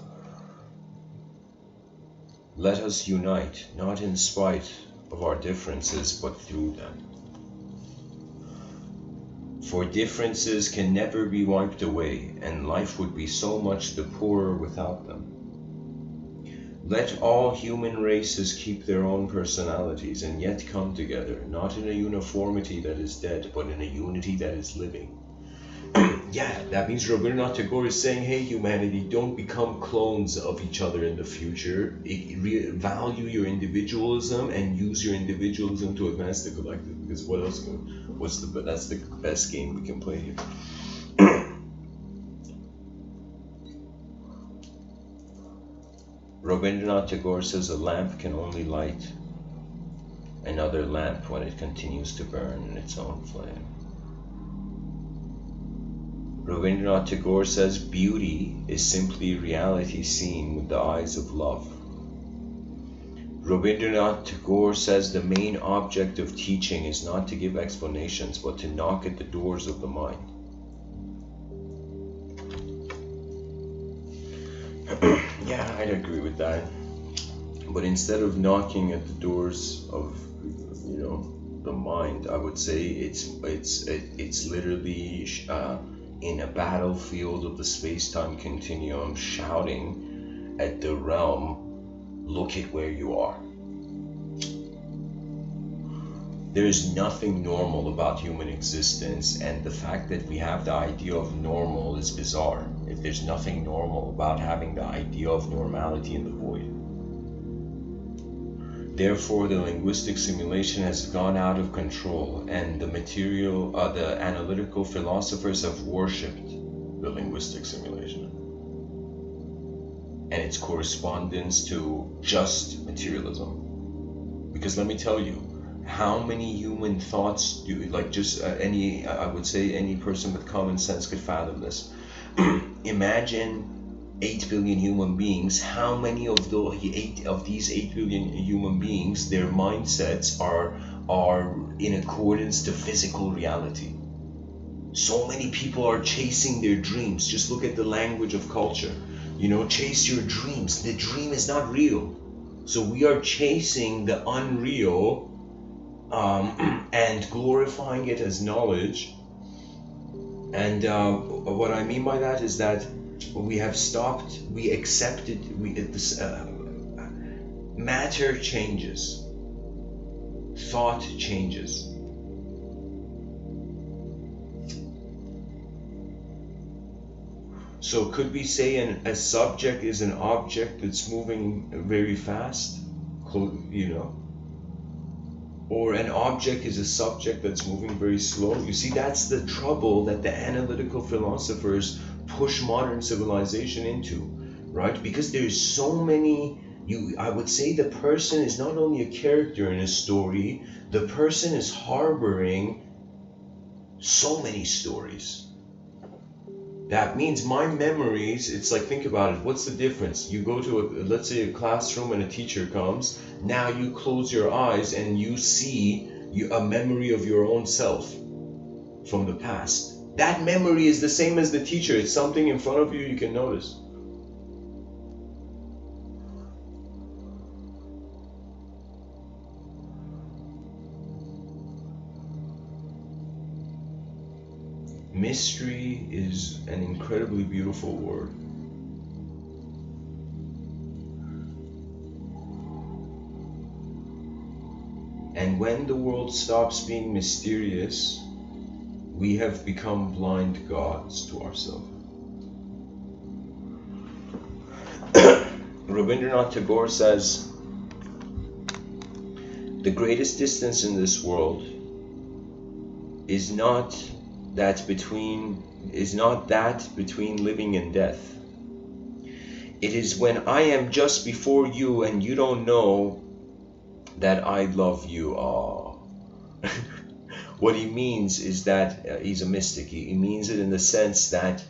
let us unite, not in spite of our differences, but through them. For differences can never be wiped away, and life would be so much the poorer without them. Let all human races keep their own personalities and yet come together, not in a uniformity that is dead, but in a unity that is living. Yeah, that means Rabindranath Tagore is saying, hey humanity, don't become clones of each other in the future. Value your individualism and use your individualism to advance the collective, because what else that's the best game we can play here. Rabindranath Tagore says a lamp can only light another lamp when it continues to burn in its own flame. Rabindranath Tagore says beauty is simply reality seen with the eyes of love. Rabindranath Tagore says the main object of teaching is not to give explanations, but to knock at the doors of the mind. Yeah, I'd agree with that. But instead of knocking at the doors of, the mind, I would say it's literally in a battlefield of the space-time continuum, shouting at the realm, look at where you are. There is nothing normal about human existence, and the fact that we have the idea of normal is bizarre. If there's nothing normal about having the idea of normality in the void. Therefore, the linguistic simulation has gone out of control, and the analytical philosophers have worshipped the linguistic simulation and its correspondence to just materialism. Because let me tell you, how many human thoughts do I would say any person with common sense could fathom this. Imagine 8 billion human beings. How many of these 8 billion human beings, their mindsets are in accordance to physical reality? So many people are chasing their dreams. Just look at the language of culture. Chase your dreams. The dream is not real. So we are chasing the unreal and glorifying it as knowledge. And what I mean by that is that we accepted, matter changes, thought changes. So could we say a subject is an object that's moving very fast, or an object is a subject that's moving very slow? You see, that's the trouble that the analytical philosophers push modern civilization into, right? Because there's so many, I would say the person is not only a character in a story, the person is harboring so many stories. That means my memories, it's like, think about it, what's the difference? You go to let's say a classroom and a teacher comes, now you close your eyes and you see a memory of your own self from the past. That memory is the same as the teacher. It's something in front of you, you can notice. Mystery is an incredibly beautiful word. And when the world stops being mysterious, we have become blind gods to ourselves. Rabindranath Tagore says, the greatest distance in this world is not that between living and death. It is when I am just before you and you don't know that I love you. What he means is that he's a mystic. He means it in the sense that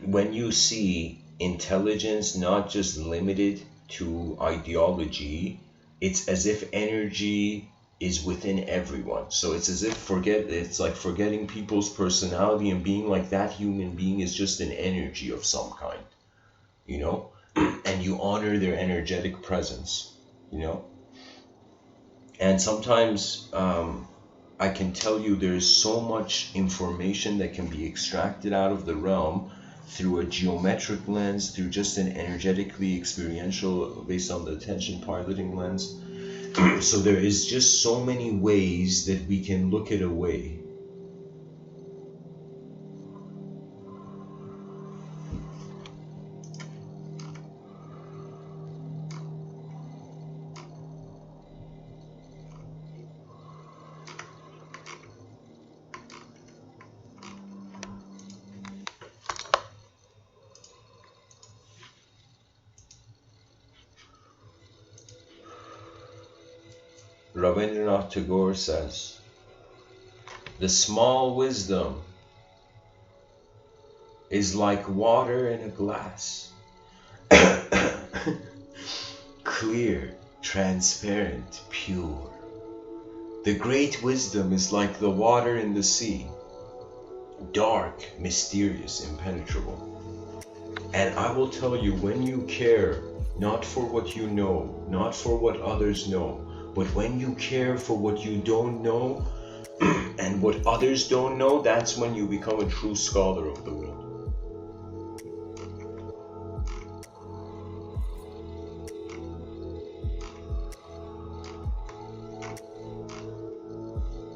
when you see intelligence not just limited to ideology, it's as if energy is within everyone. So it's as if it's like forgetting people's personality and being like that human being is just an energy of some kind, and you honor their energetic presence, And sometimes I can tell you there's so much information that can be extracted out of the realm through a geometric lens, through just an energetically experiential, based on the attention piloting lens. So there is just so many ways that we can look it away. Rabindranath Tagore says, the small wisdom is like water in a glass, clear, transparent, pure. The great wisdom is like the water in the sea, dark, mysterious, impenetrable. And I will tell you, when you care not for what you know, not for what others know, but when you care for what you don't know and what others don't know, that's when you become a true scholar of the world.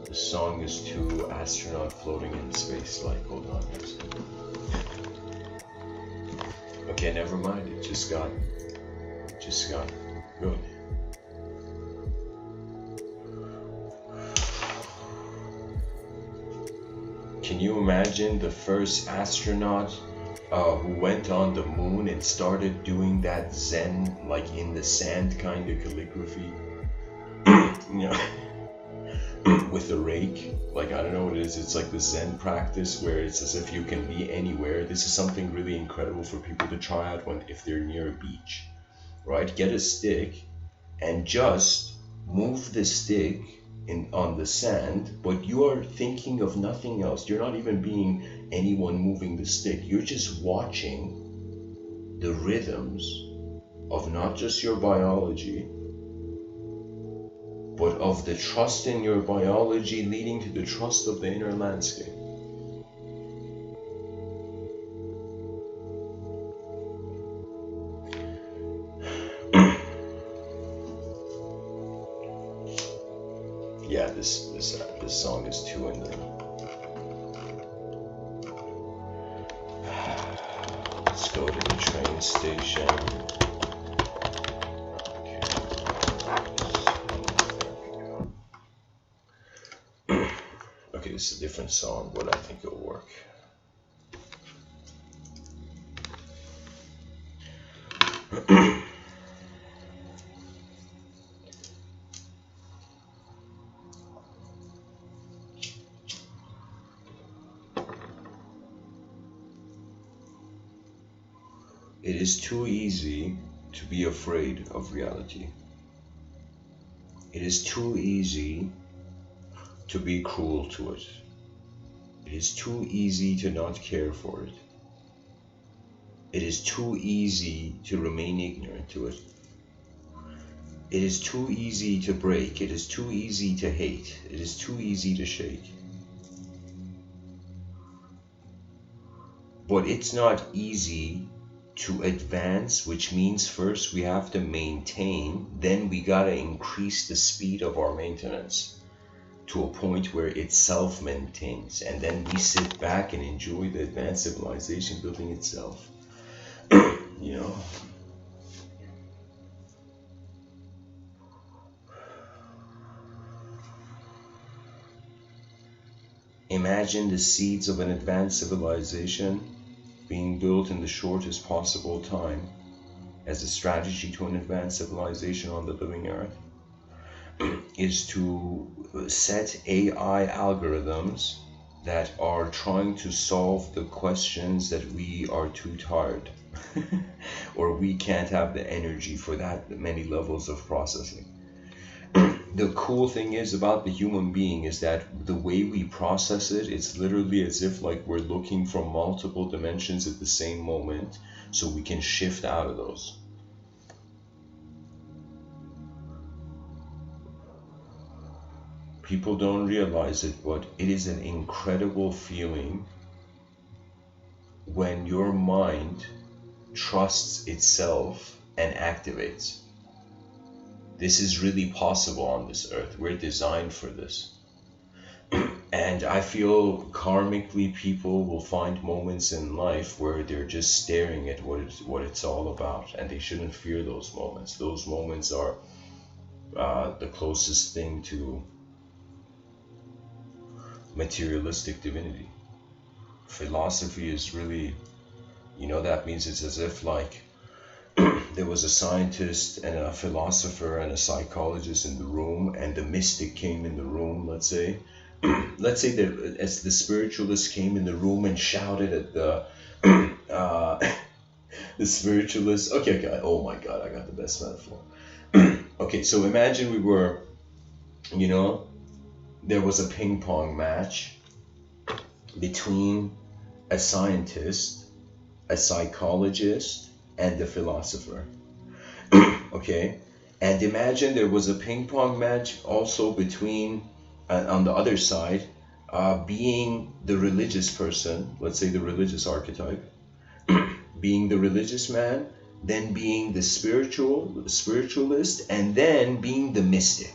The song is to astronaut floating in space, like, hold on a second. Okay, never mind, it just got good. Can you imagine the first astronaut who went on the moon and started doing that Zen, like in the sand kind of calligraphy? You know, with a rake. Like, I don't know what it is. It's like the Zen practice where it's as if you can be anywhere. This is something really incredible for people to try out if they're near a beach, right? Get a stick and just move the stick on the sand, but you are thinking of nothing else. You're not even being anyone moving the stick. You're just watching the rhythms of not just your biology, but of the trust in your biology leading to the trust of the inner landscape. Yeah, this song is too in there. Let's go to the train station. Okay, this is a different song, but I think it'll work. It is too easy to be afraid of reality. It is too easy to be cruel to it. It is too easy to not care for it. It is too easy to remain ignorant to it. It is too easy to break. It is too easy to hate. It is too easy to shake. But it's not easy to advance, which means first we have to maintain, then we gotta increase the speed of our maintenance to a point where it self-maintains, and then we sit back and enjoy the advanced civilization building itself. You know? Imagine the seeds of an advanced civilization being built in the shortest possible time as a strategy to an advanced civilization on the living earth is to set AI algorithms that are trying to solve the questions that we are too tired or we can't have the energy for that many levels of processing. The cool thing is about the human being is that the way we process it, it's literally as if like we're looking from multiple dimensions at the same moment, so we can shift out of those. People don't realize it, but it is an incredible feeling when your mind trusts itself and activates. This is really possible on this earth. We're designed for this. And I feel karmically people will find moments in life where they're just staring at what it's all about, and they shouldn't fear those moments. Those moments are the closest thing to materialistic divinity. Philosophy is really, that means it's as if like there was a scientist and a philosopher and a psychologist in the room, and the mystic came in the room, let's say that as the spiritualist came in the room and shouted at the the spiritualist. Okay, oh my god, I got the best metaphor. Okay, so imagine we were, there was a ping pong match between a scientist, a psychologist, and the philosopher. Okay, and imagine there was a ping pong match also between, on the other side, being the religious person, let's say the religious archetype, being the religious man, then being the spiritualist, and then being the mystic.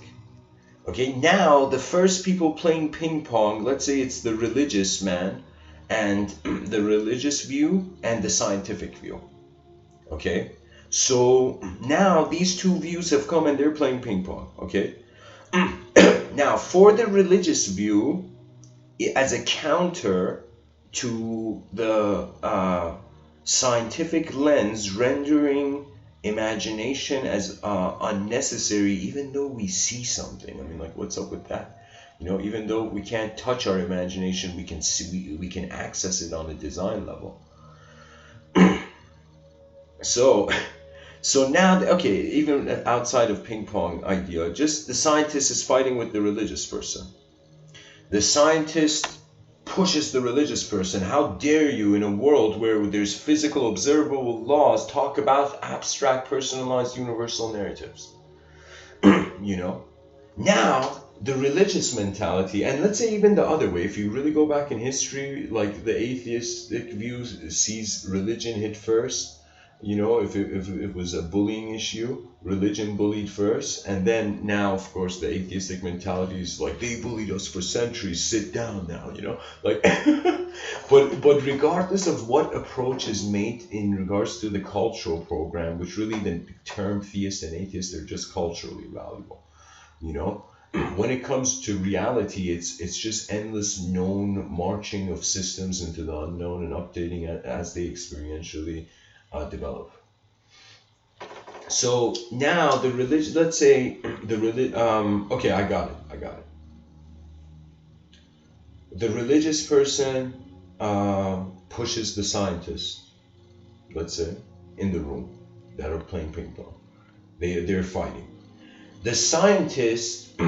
Okay, now the first people playing ping pong, let's say it's the religious man and the religious view and the scientific view. Okay, so now these two views have come and they're playing ping pong. Okay, now for the religious view, as a counter to the scientific lens rendering imagination as unnecessary, even though we see something. I mean, like, what's up with that? Even though we can't touch our imagination, we can see, we can access it on a design level. So now, okay, even outside of ping pong idea, just the scientist is fighting with the religious person. The scientist pushes the religious person. How dare you, in a world where there's physical observable laws, talk about abstract, personalized, universal narratives? Now the religious mentality, and let's say even the other way, if you really go back in history, like the atheistic view sees religion hit first. If it was a bullying issue, religion bullied first, and then now, of course, the atheistic mentality is like, they bullied us for centuries, sit down now, like, but regardless of what approach is made in regards to the cultural program, which really the term theist and atheist, they're just culturally valuable, when it comes to reality, it's just endless known marching of systems into the unknown and updating it as they experientially develop. So now the religion, let's say okay, I got it. The religious person pushes the scientist, let's say, in the room that are playing ping pong. They're fighting. The scientist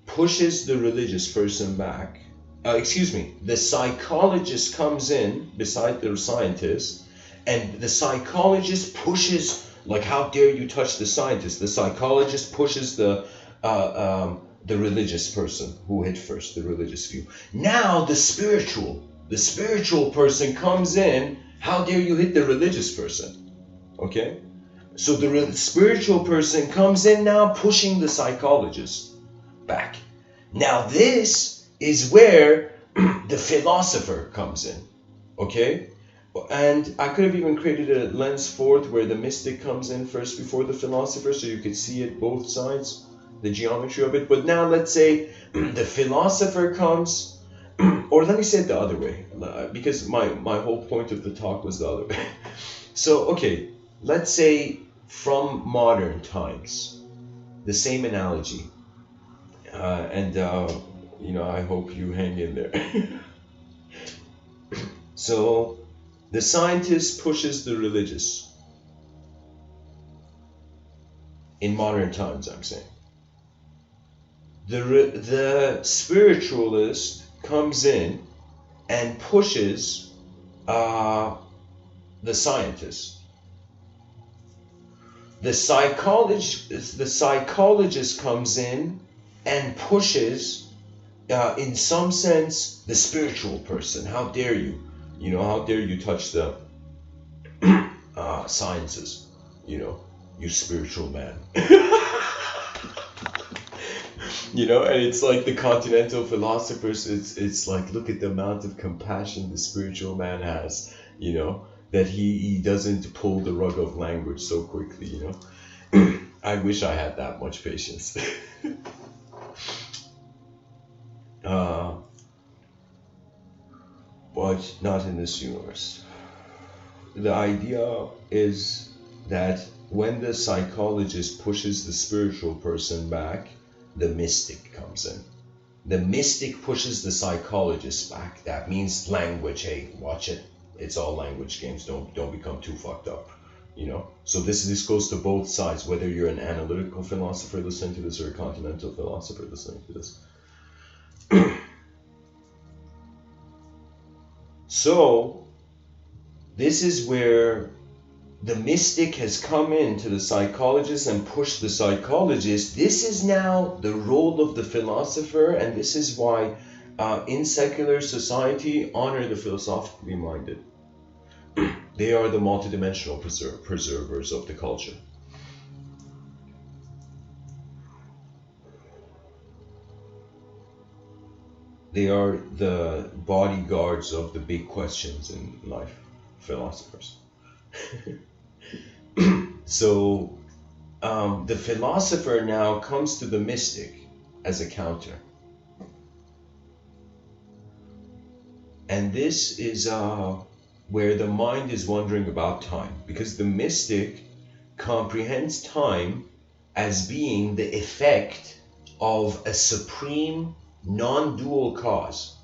pushes the religious person back. The psychologist comes in beside the scientist, and the psychologist pushes, like, how dare you touch the scientist? The psychologist pushes the religious person who hit first, the religious view. Now the spiritual person comes in. How dare you hit the religious person? Okay? So the spiritual person comes in now, pushing the psychologist back. Now this is where the philosopher comes in. Okay? And I could have even created a lens fourth where the mystic comes in first before the philosopher, so you could see it both sides, the geometry of it. But now let's say the philosopher comes, or let me say it the other way, because my whole point of the talk was the other way. So, okay, let's say from modern times, the same analogy, and I hope you hang in there. So the scientist pushes the religious. In modern times, I'm saying. The spiritualist comes in and pushes the scientist. The psychologist comes in and pushes, in some sense, the spiritual person. How dare you? How dare you touch the sciences? You spiritual man. And it's like the continental philosophers, it's like, look at the amount of compassion the spiritual man has, that he doesn't pull the rug of language so quickly, I wish I had that much patience. But not in this universe. The idea is that when the psychologist pushes the spiritual person back, the mystic comes in. The mystic pushes the psychologist back. That means language. Hey, watch it. It's all language games. Don't become too fucked up. So this goes to both sides, whether you're an analytical philosopher listening to this or a continental philosopher listening to this. So this is where the mystic has come into the psychologist and pushed the psychologist. This is now the role of the philosopher, and this is why in secular society, honor the philosophically minded. They are the multidimensional preservers of the culture. They are the bodyguards of the big questions in life, philosophers. So the philosopher now comes to the mystic as a counter. And this is where the mind is wondering about time, because the mystic comprehends time as being the effect of a supreme non-dual cause.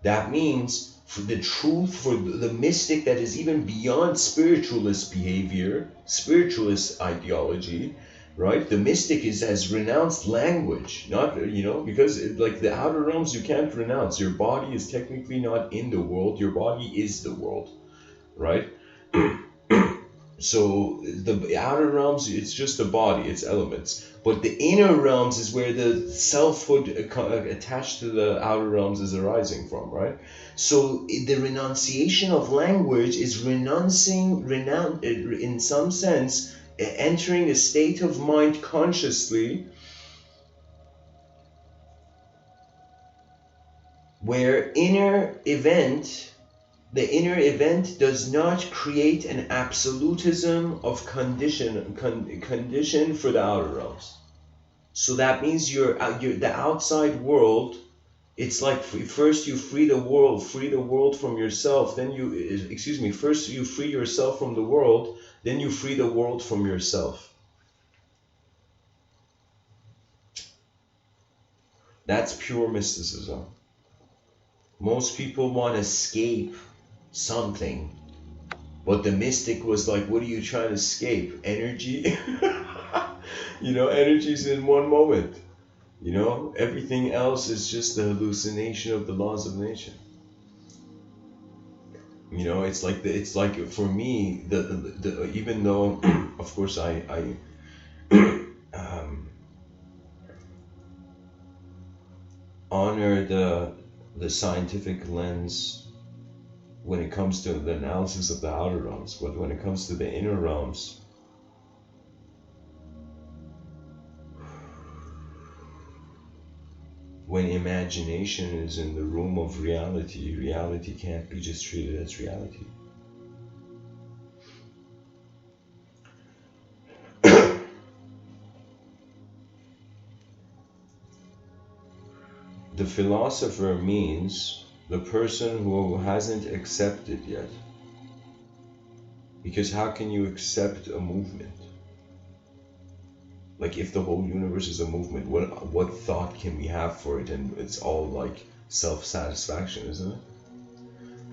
That means for the truth, for the mystic that is even beyond spiritualist behavior, spiritualist ideology, right? The mystic has renounced language, not, because like the outer realms you can't renounce. Your body is technically not in the world, your body is the world, right? So the outer realms, it's just the body, it's elements. But the inner realms is where the selfhood attached to the outer realms is arising from, right? So the renunciation of language is in some sense, entering a state of mind consciously where the inner event does not create an absolutism of condition for the outer realms. So that means the outside world. It's like first you free the world from yourself. Then first you free yourself from the world. Then you free the world from yourself. That's pure mysticism. Most people want to escape something, but the mystic was like, what are you trying to escape? Energy? Energy's in one moment. Everything else is just the hallucination of the laws of nature. It's like for me, the even though of course I honor the scientific lens when it comes to the analysis of the outer realms, but when it comes to the inner realms, when imagination is in the room of reality, reality can't be just treated as reality. The philosopher means the person who hasn't accepted yet. Because how can you accept a movement? Like if the whole universe is a movement, what thought can we have for it? And it's all like self-satisfaction, isn't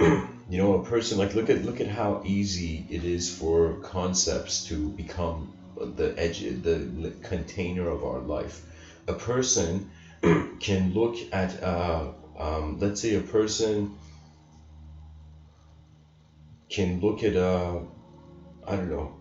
it? A person, like look at how easy it is for concepts to become the container of our life. A person can look at let's say a person can look at I don't know,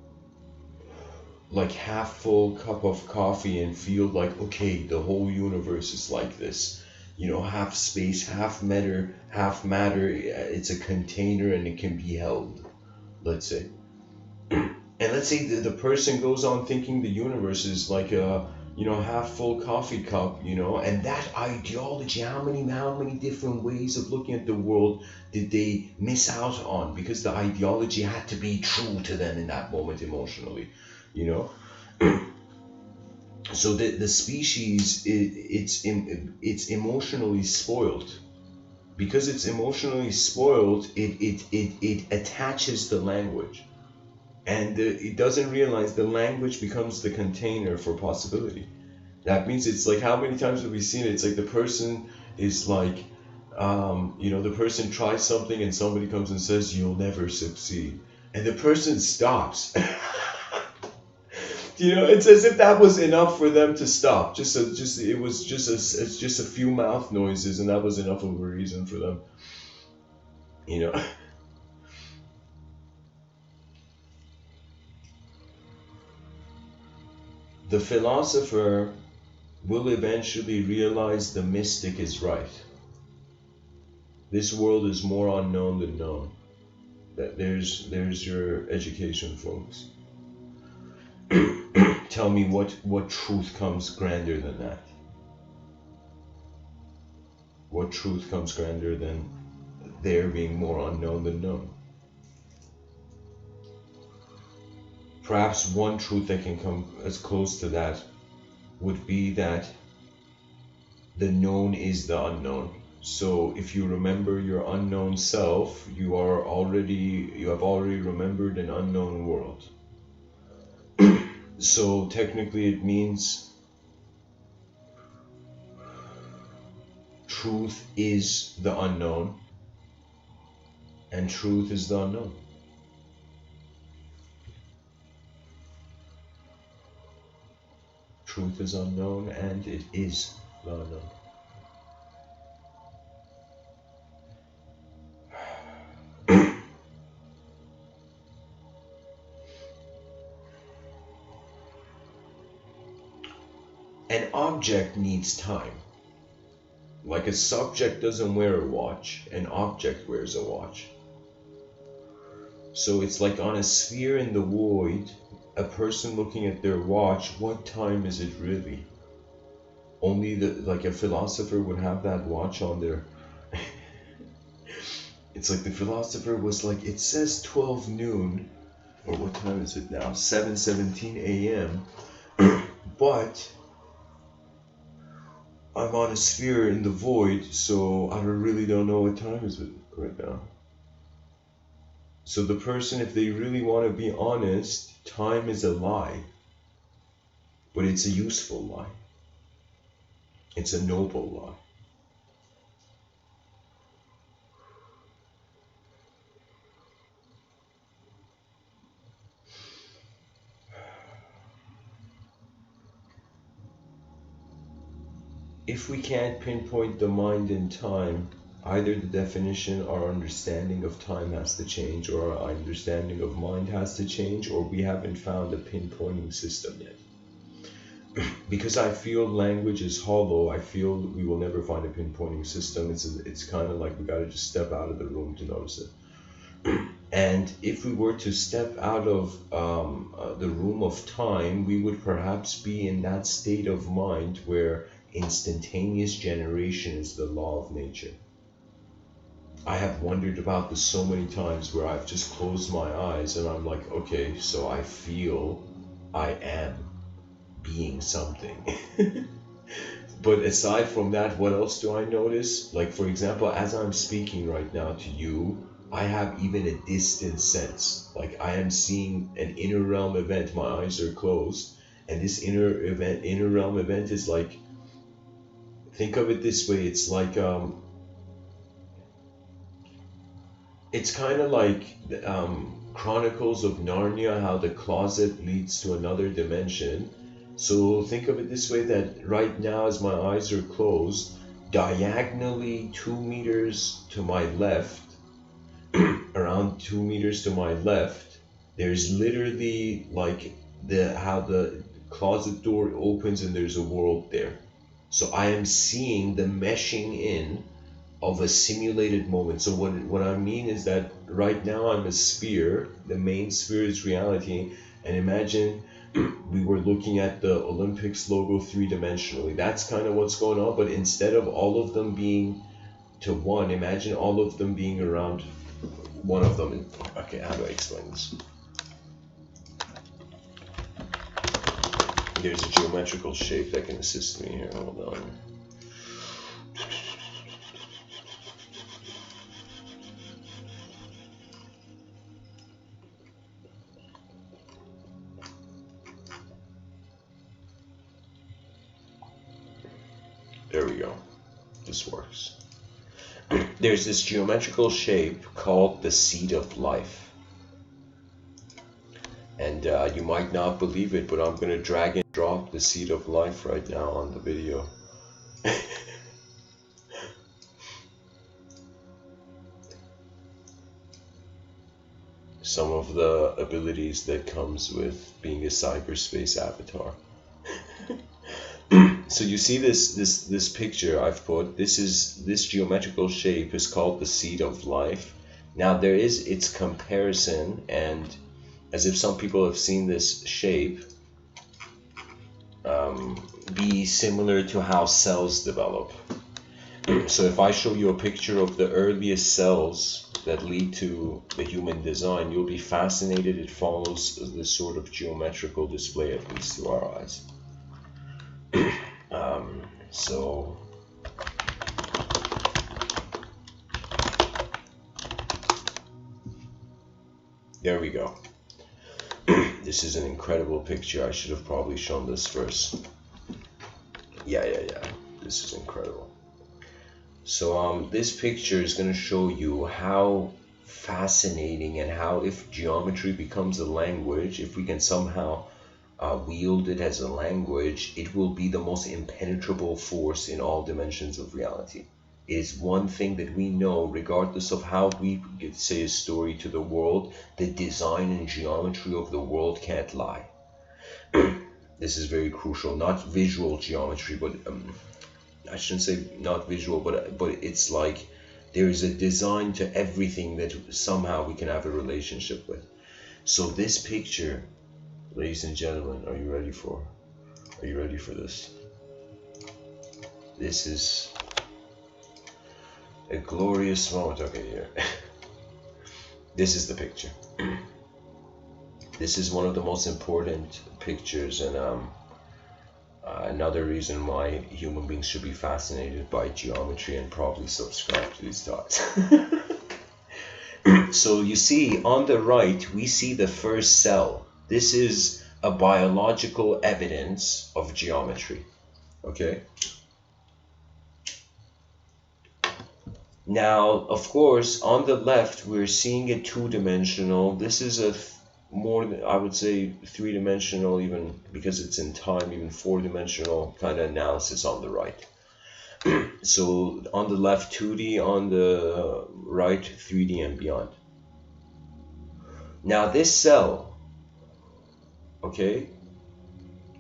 like half full cup of coffee and feel like, okay, the whole universe is like this, half space, half matter, it's a container and it can be held, let's say. And let's say the person goes on thinking the universe is like a half full coffee cup, and that ideology, how many different ways of looking at the world did they miss out on, because the ideology had to be true to them in that moment emotionally, So the species, it's emotionally spoiled. Because it's emotionally spoiled, it attaches to language. And it doesn't realize the language becomes the container for possibility. That means it's like, how many times have we seen it? It's like the person is like, the person tries something and somebody comes and says, you'll never succeed. And the person stops. It's as if that was enough for them to stop. It was just a few mouth noises, and that was enough of a reason for them. The philosopher will eventually realize the mystic is right. This world is more unknown than known. There's your education, folks. Tell me what truth comes grander than that? What truth comes grander than there being more unknown than known? Perhaps one truth that can come as close to that would be that the known is the unknown. So if you remember your unknown self, you have already remembered an unknown world. So technically it means truth is the unknown, and truth is the unknown. Truth is unknown, and it is the unknown. An object needs time. Like a subject doesn't wear a watch, an object wears a watch. So it's like on a sphere in the void, a person looking at their watch, what time is it really? Only like a philosopher would have that watch on there. It's like the philosopher was like, it says 12 noon, or what time is it now? 7:17 a.m. But I'm on a sphere in the void, so I really don't know what time is it right now. So the person, if they really want to be honest, time is a lie. But it's a useful lie. It's a noble lie. If we can't pinpoint the mind in time, either the definition or understanding of time has to change, or our understanding of mind has to change, or we haven't found a pinpointing system yet. Because I feel language is hollow, I feel we will never find a pinpointing system. It's kind of like we got to just step out of the room to notice it. And if we were to step out of the room of time, we would perhaps be in that state of mind where instantaneous generation is the law of nature. I have wondered about this so many times where I've just closed my eyes and I'm like, okay, so I feel I am being something. But aside from that, what else do I notice? Like, for example, as I'm speaking right now to you, I have even a distant sense. Like I am seeing an inner realm event, my eyes are closed, and this inner realm event is like, think of it this way, it's like it's kind of like Chronicles of Narnia, how the closet leads to another dimension. So think of it this way, that right now as my eyes are closed, diagonally 2 meters to my left, around 2 meters to my left, there's literally like how the closet door opens and there's a world there. So I am seeing the meshing in of a simulated moment. So what I mean is that right now I'm a sphere, the main sphere is reality, and imagine we were looking at the Olympics logo three-dimensionally. That's kind of what's going on, but instead of all of them being to one, imagine all of them being around one of them. Okay, how do I explain this? There's a geometrical shape that can assist me here. Hold on. There we go. This works. There's this geometrical shape called the seed of life. And you might not believe it, but I'm going to drag and drop the seed of life right now on the video. Some of the abilities that comes with being a cyberspace avatar. So you see this picture I've put. This geometrical shape is called the seed of life. Now there is its comparison, and as if some people have seen this shape be similar to how cells develop. So if I show you a picture of the earliest cells that lead to the human design, you'll be fascinated. It follows this sort of geometrical display, at least to our eyes. So There we go. This is an incredible picture. I should have probably shown this first. Yeah. This is incredible. So this picture is going to show you how fascinating and how, if geometry becomes a language, if we can somehow wield it as a language, it will be the most impenetrable force in all dimensions of reality. It is one thing that we know, regardless of how we say a story to the world, the design and geometry of the world can't lie. This is very crucial. Not visual geometry, but I shouldn't say not visual, but it's like there is a design to everything that somehow we can have a relationship with. So this picture, ladies and gentlemen, are you ready for this? This is a glorious moment. Okay, here. This is the picture. This is one of the most important pictures, and another reason why human beings should be fascinated by geometry and probably subscribe to these thoughts. So you see, on the right, we see the first cell. This is a biological evidence of geometry. Okay? Now, of course, on the left, we're seeing it two-dimensional. This is a more, I would say, three-dimensional, even because it's in time, even four-dimensional kind of analysis on the right. So on the left, 2D, on the right, 3D and beyond. Now this cell, okay,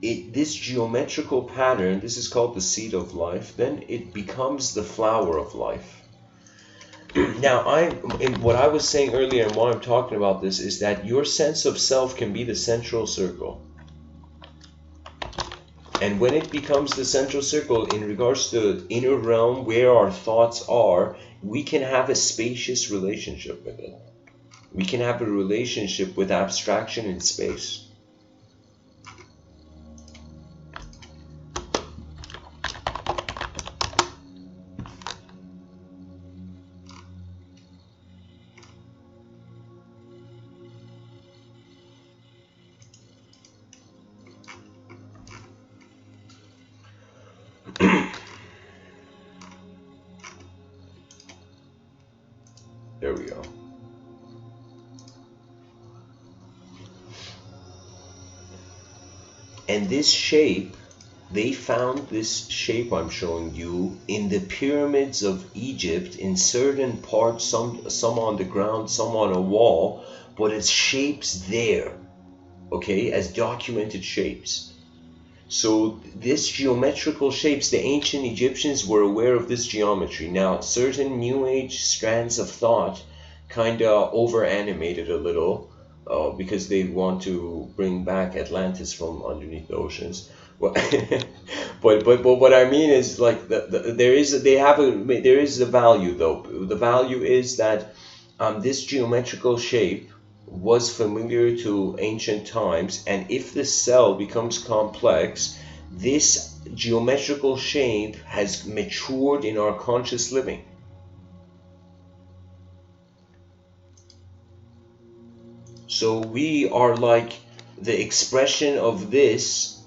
this geometrical pattern, this is called the seed of life, then it becomes the flower of life. Now, what I was saying earlier and why I'm talking about this is that your sense of self can be the central circle. And when it becomes the central circle in regards to the inner realm where our thoughts are, we can have a spacious relationship with it. We can have a relationship with abstraction in space. There we go. And this shape, they found this shape I'm showing you in the pyramids of Egypt in certain parts, some on the ground, some on a wall, but it's shapes there, okay, as documented shapes. So this geometrical shapes, the ancient Egyptians were aware of this geometry. Now, certain New Age strands of thought kind of over-animated a little because they want to bring back Atlantis from underneath the oceans. But what I mean is, like, there is a value though. The value is that this geometrical shape was familiar to ancient times, and if the cell becomes complex, this geometrical shape has matured in our conscious living. So we are like the expression of this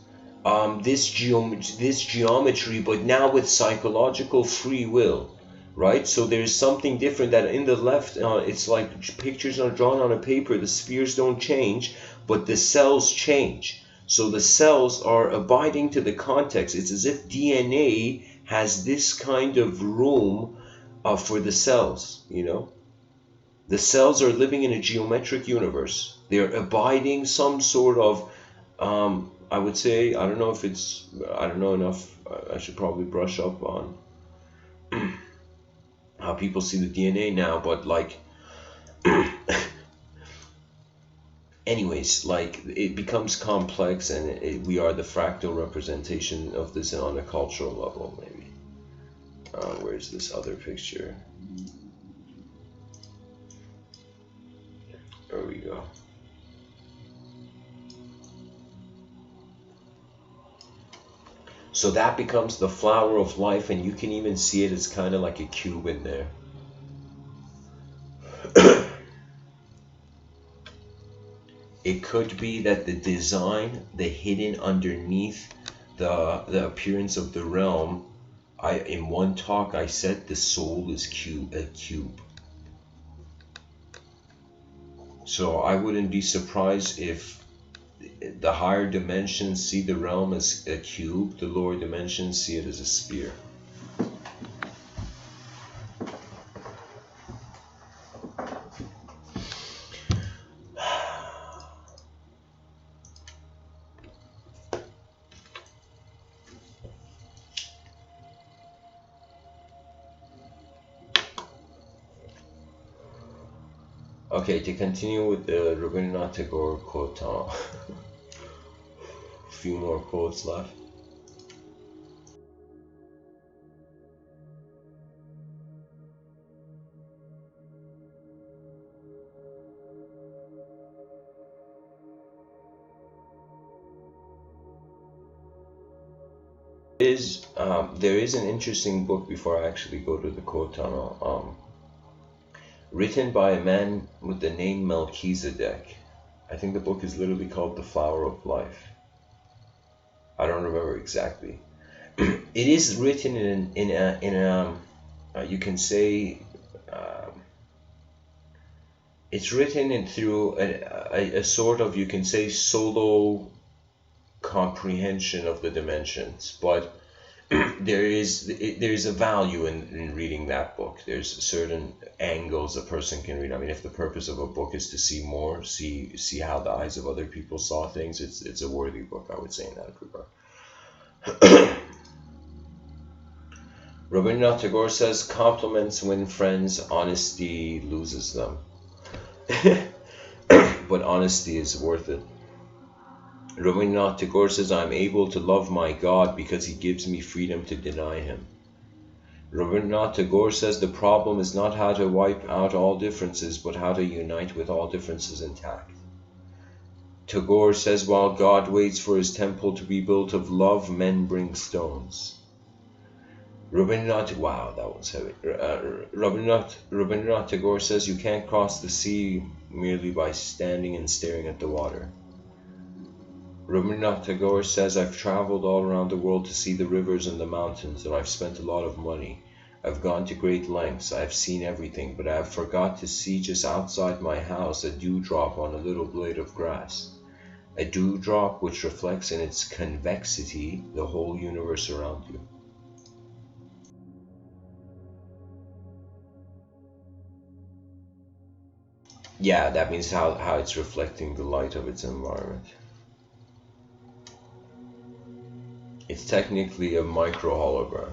geometry, but now with psychological free will. Right, so there's something different that in the left, it's like pictures are drawn on a paper, the spheres don't change, but the cells change. So the cells are abiding to the context. It's as if DNA has this kind of room for the cells, you know. The cells are living in a geometric universe. They're abiding some sort of, I would say, I don't know enough, I should probably brush up on how people see the DNA now, but like anyways, like it becomes complex, and we are the fractal representation of this on a cultural level. Maybe where's this other picture? There we go. So that becomes the flower of life, and you can even see it as kind of like a cube in there. It could be that the design, the hidden underneath the appearance of the realm, in one talk I said the soul is a cube. So I wouldn't be surprised if the higher dimensions see the realm as a cube, the lower dimensions see it as a sphere. Okay, to continue with the Rabindranath Tagore quote, a few more quotes left. There is an interesting book before I actually go to the quote tunnel, written by a man with the name Melchizedek. I think the book is literally called The Flower of Life. I don't remember exactly. It is written in a you can say, it's written through a sort of, you can say, solo comprehension of the dimensions, but there is a value in reading that book. There's certain angles a person can read. I mean, if the purpose of a book is to see more, see how the eyes of other people saw things, it's a worthy book, I would say, in that regard. Rabindranath Tagore says, compliments win friends, honesty loses them. But honesty is worth it. Rabindranath Tagore says, I'm able to love my God because he gives me freedom to deny him. Rabindranath Tagore says, the problem is not how to wipe out all differences, but how to unite with all differences intact. Tagore says, while God waits for his temple to be built of love, men bring stones. Rabindranath, wow, that was heavy. Rabindranath Tagore says, you can't cross the sea merely by standing and staring at the water. Rabindranath Tagore says, I've traveled all around the world to see the rivers and the mountains, and I've spent a lot of money. I've gone to great lengths. I've seen everything, but I have forgot to see just outside my house a dewdrop on a little blade of grass. A dewdrop which reflects in its convexity the whole universe around you. Yeah, that means how it's reflecting the light of its environment. It's technically a micro hologram.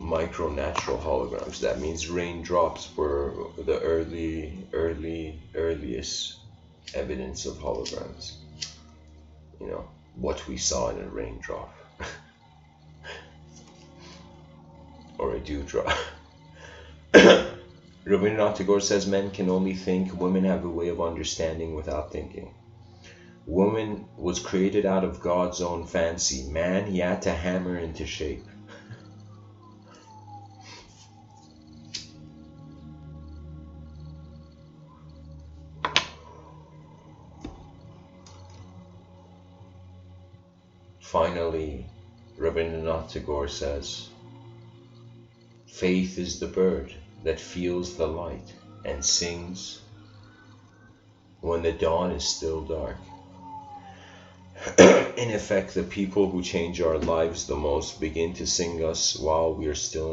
Micro natural holograms. That means raindrops were the earliest evidence of holograms. You know, what we saw in a raindrop. Or a dewdrop. Rabindranath Tagore says, men can only think, women have a way of understanding without thinking. Woman was created out of God's own fancy. Man, he had to hammer into shape. Finally, Rabindranath Tagore says, faith is the bird that feels the light and sings when the dawn is still dark. In effect, the people who change our lives the most begin to sing to us while we are still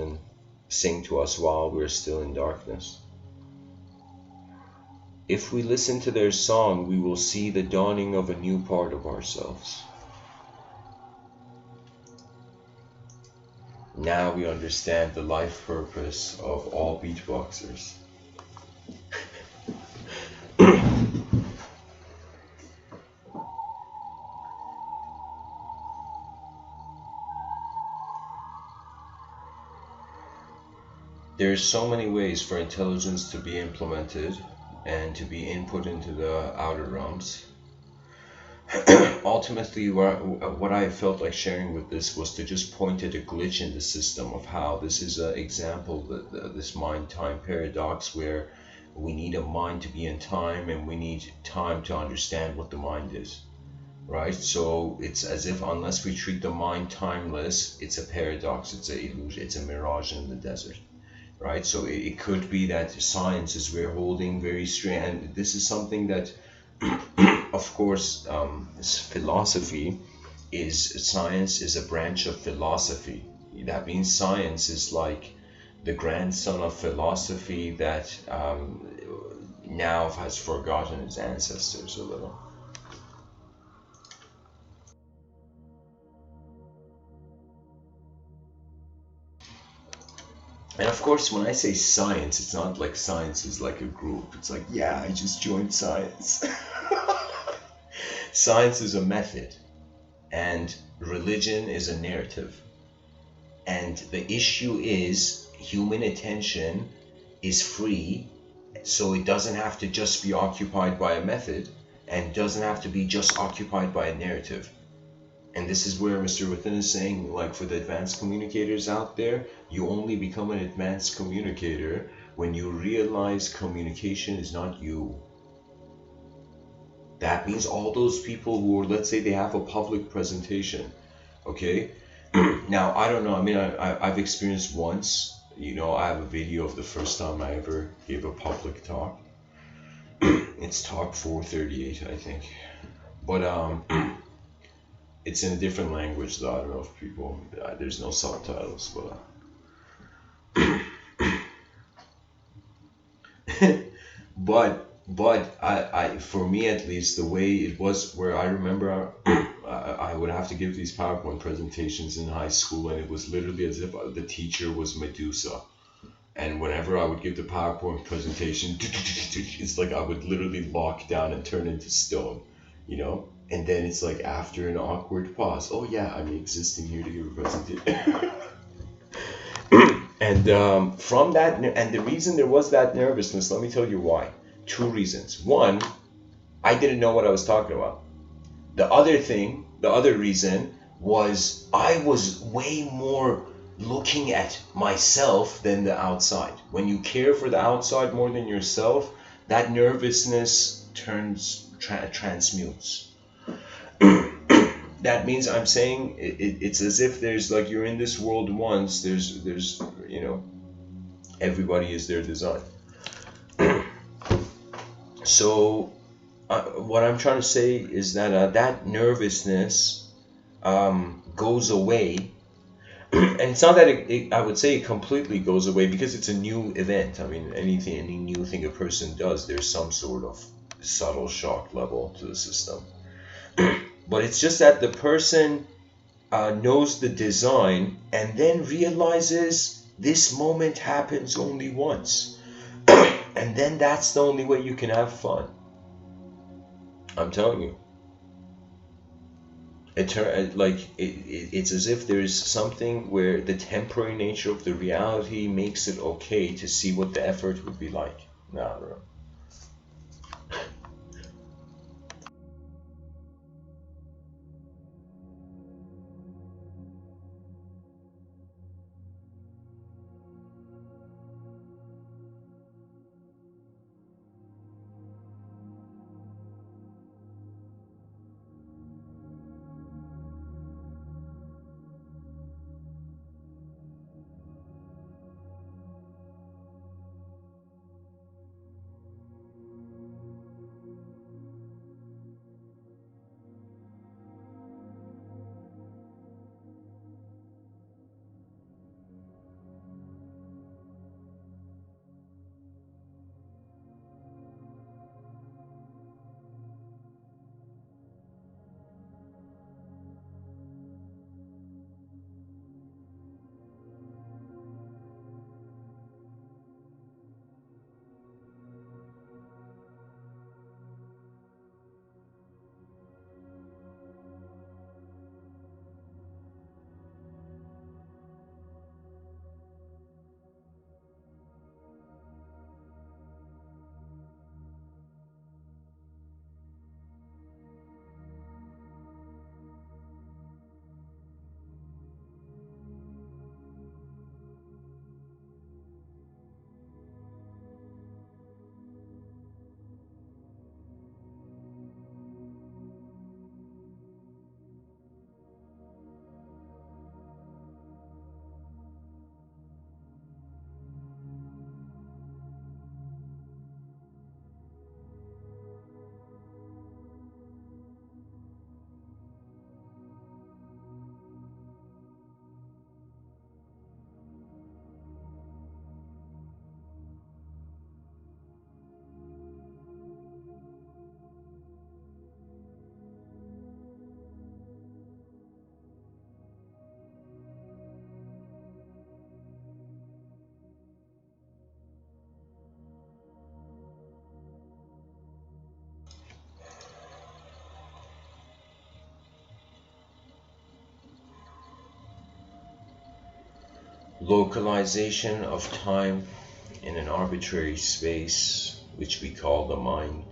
in darkness. If we listen to their song, we will see the dawning of a new part of ourselves. Now we understand the life purpose of all beatboxers. There's so many ways for intelligence to be implemented and to be input into the outer realms. Ultimately, what I felt like sharing with this was to just point at a glitch in the system of how this is an example, this mind-time paradox, where we need a mind to be in time, and we need time to understand what the mind is, right? So it's as if unless we treat the mind timeless, it's a paradox, it's an illusion, it's a mirage in the desert, right? So it could be that science is we're holding very strange, and this is something that, of course, philosophy is science is a branch of philosophy. That means science is like the grandson of philosophy that now has forgotten its ancestors a little. And of course, when I say science, it's not like science is like a group. It's like, yeah, I just joined science. Science is a method, and religion is a narrative. And the issue is human attention is free, so it doesn't have to just be occupied by a method, and doesn't have to be just occupied by a narrative. And this is where Mr. Within is saying, like, for the advanced communicators out there, you only become an advanced communicator when you realize communication is not you. That means all those people who are, let's say they have a public presentation, okay? Now, I don't know, I mean, I've experienced once, you know, I have a video of the first time I ever gave a public talk. It's talk 438, I think. But, it's in a different language though. I don't know if people, there's no subtitles, but I for me at least, the way it was, where I remember I would have to give these PowerPoint presentations in high school, and it was literally as if the teacher was Medusa. And whenever I would give the PowerPoint presentation, it's like I would literally lock down and turn into stone, you know? And then it's like after an awkward pause, oh yeah, I'm existing here to give a presentation. And from that, and the reason there was that nervousness, let me tell you why. Two reasons. One, I didn't know what I was talking about. The other reason was I was way more looking at myself than the outside. When you care for the outside more than yourself, that nervousness transmutes. That means I'm saying it's as if there's like, you're in this world once, there's you know, everybody is their design. So what I'm trying to say is that that nervousness goes away. And it's not that I would say it completely goes away, because it's a new event. I mean, any new thing a person does, there's some sort of subtle shock level to the system. But it's just that the person knows the design, and then realizes this moment happens only once. And then that's the only way you can have fun. I'm telling you. It's as if there's something where the temporary nature of the reality makes it okay to see what the effort would be like. No, I don't know. localization of time in an arbitrary space, which we call the mind.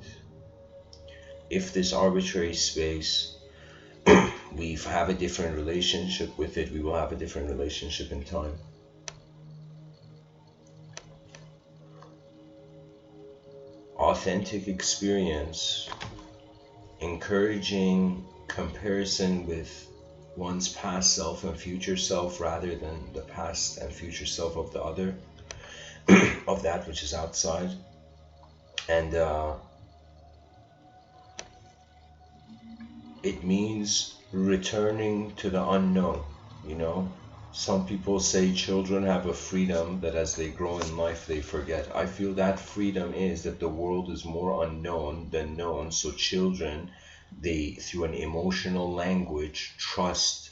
If this arbitrary space, we have a different relationship with it, we will have a different relationship in time. Authentic experience, encouraging comparison with one's past self and future self rather than the past and future self of the other, of that which is outside. And it means returning to the unknown. You know, some people say children have a freedom that as they grow in life they forget. I feel that freedom is that the world is more unknown than known, so children, they, through an emotional language, trust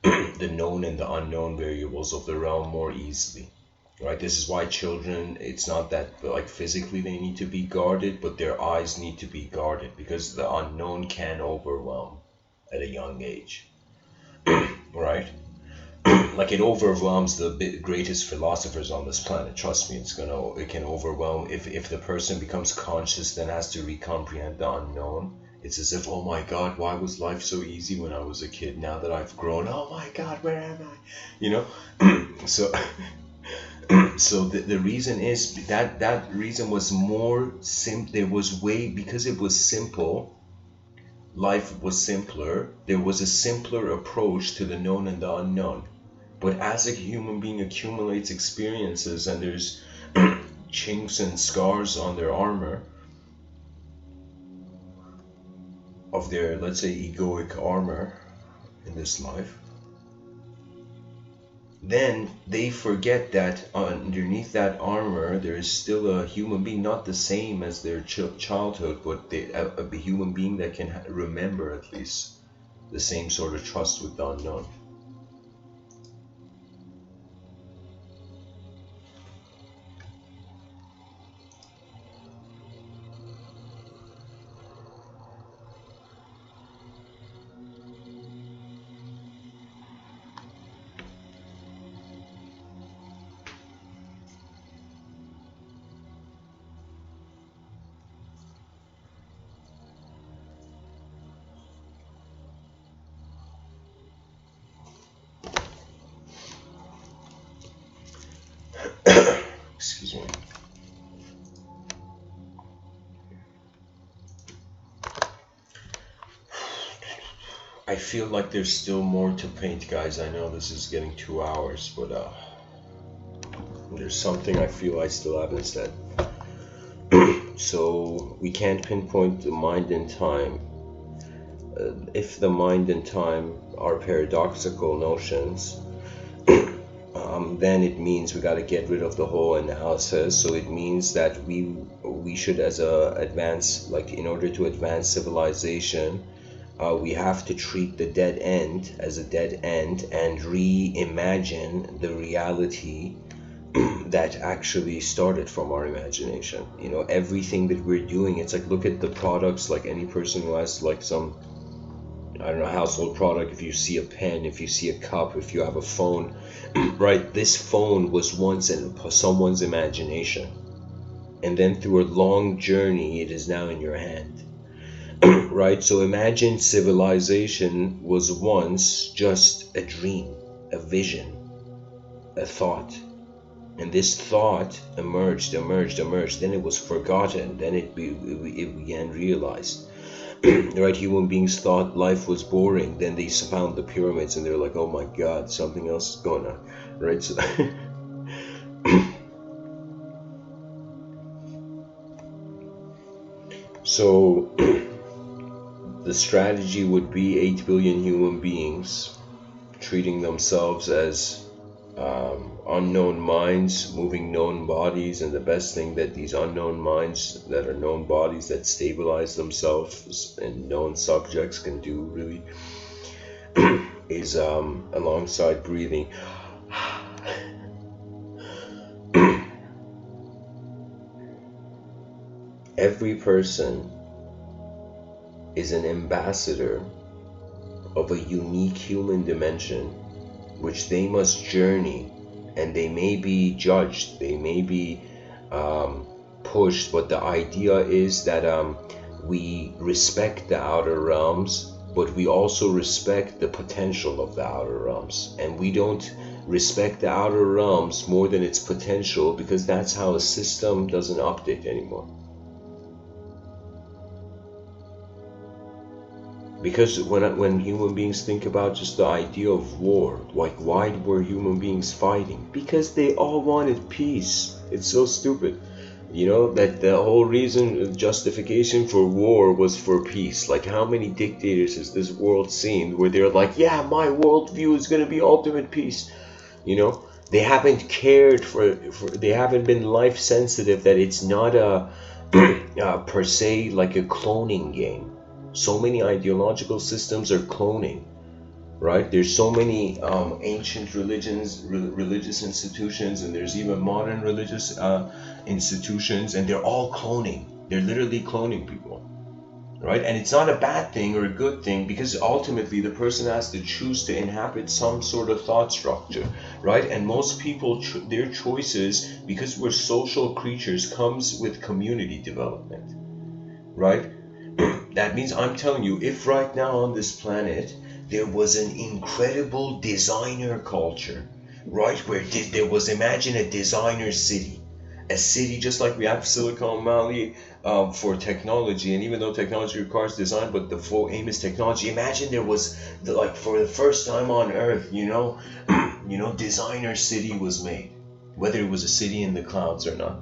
the known and the unknown variables of the realm more easily. Right? This is why children, it's not that like physically they need to be guarded, but their eyes need to be guarded because the unknown can overwhelm at a young age. Right? Like it overwhelms the greatest philosophers on this planet. Trust me, it can overwhelm. If the person becomes conscious, then has to recomprehend the unknown. It's as if, oh my God, why was life so easy when I was a kid? Now that I've grown, oh my God, where am I? You know, so the reason is that reason was more simple. There was way, because it was simple. Life was simpler. There was a simpler approach to the known and the unknown. But as a human being accumulates experiences and there's chinks and scars on their armor, of their, let's say, egoic armor in this life, then they forget that underneath that armor there is still a human being, not the same as their childhood, but a human being that can remember at least the same sort of trust with the unknown. Excuse me. I feel like there's still more to paint, guys. I know this is getting 2 hours, but there's something I feel I still haven't said. So we can't pinpoint the mind and time. If the mind and time are paradoxical notions, then it means we got to get rid of the whole analysis. So it means that we should, as a advance, like in order to advance civilization, we have to treat the dead end as a dead end and reimagine the reality that actually started from our imagination. You know, everything that we're doing, it's like, look at the products, like any person who has like some, I don't know, household product. If you see a pen, if you see a cup, if you have a phone, right? This phone was once in someone's imagination, and then through a long journey, it is now in your hand. Right? So imagine civilization was once just a dream, a vision, a thought. And this thought emerged, then it was forgotten, then it began realized. Right? Human beings thought life was boring, then they found the pyramids and they're like, oh my God, something else is going on. Right? So so the strategy would be 8 billion human beings treating themselves as unknown minds moving known bodies, and the best thing that these unknown minds that are known bodies that stabilize themselves in known subjects can do really is alongside breathing every person is an ambassador of a unique human dimension which they must journey and they may be judged, they may be pushed, but the idea is that we respect the outer realms, but we also respect the potential of the outer realms, and we don't respect the outer realms more than its potential, because that's how a system doesn't update anymore. Because when human beings think about just the idea of war, like why were human beings fighting? Because they all wanted peace. It's so stupid. You know, that the whole reason, justification for war was for peace. Like, how many dictators has this world seen where they're like, yeah, my worldview is going to be ultimate peace? You know, they haven't cared for they haven't been life sensitive, that it's not a per se like a cloning game. So many ideological systems are cloning, right? There's so many ancient religious institutions, and there's even modern religious institutions, and they're all cloning. They're literally cloning people, right? And it's not a bad thing or a good thing, because ultimately the person has to choose to inhabit some sort of thought structure, right? And most people, their choices, because we're social creatures, comes with community development, right? That means, I'm telling you, if right now on this planet there was an incredible designer culture, right, where there was, imagine a designer city, a city just like we have Silicon Valley for technology, and even though technology requires design, but the full aim is technology. Imagine there was, like, for the first time on Earth, you know, designer city was made, whether it was a city in the clouds or not.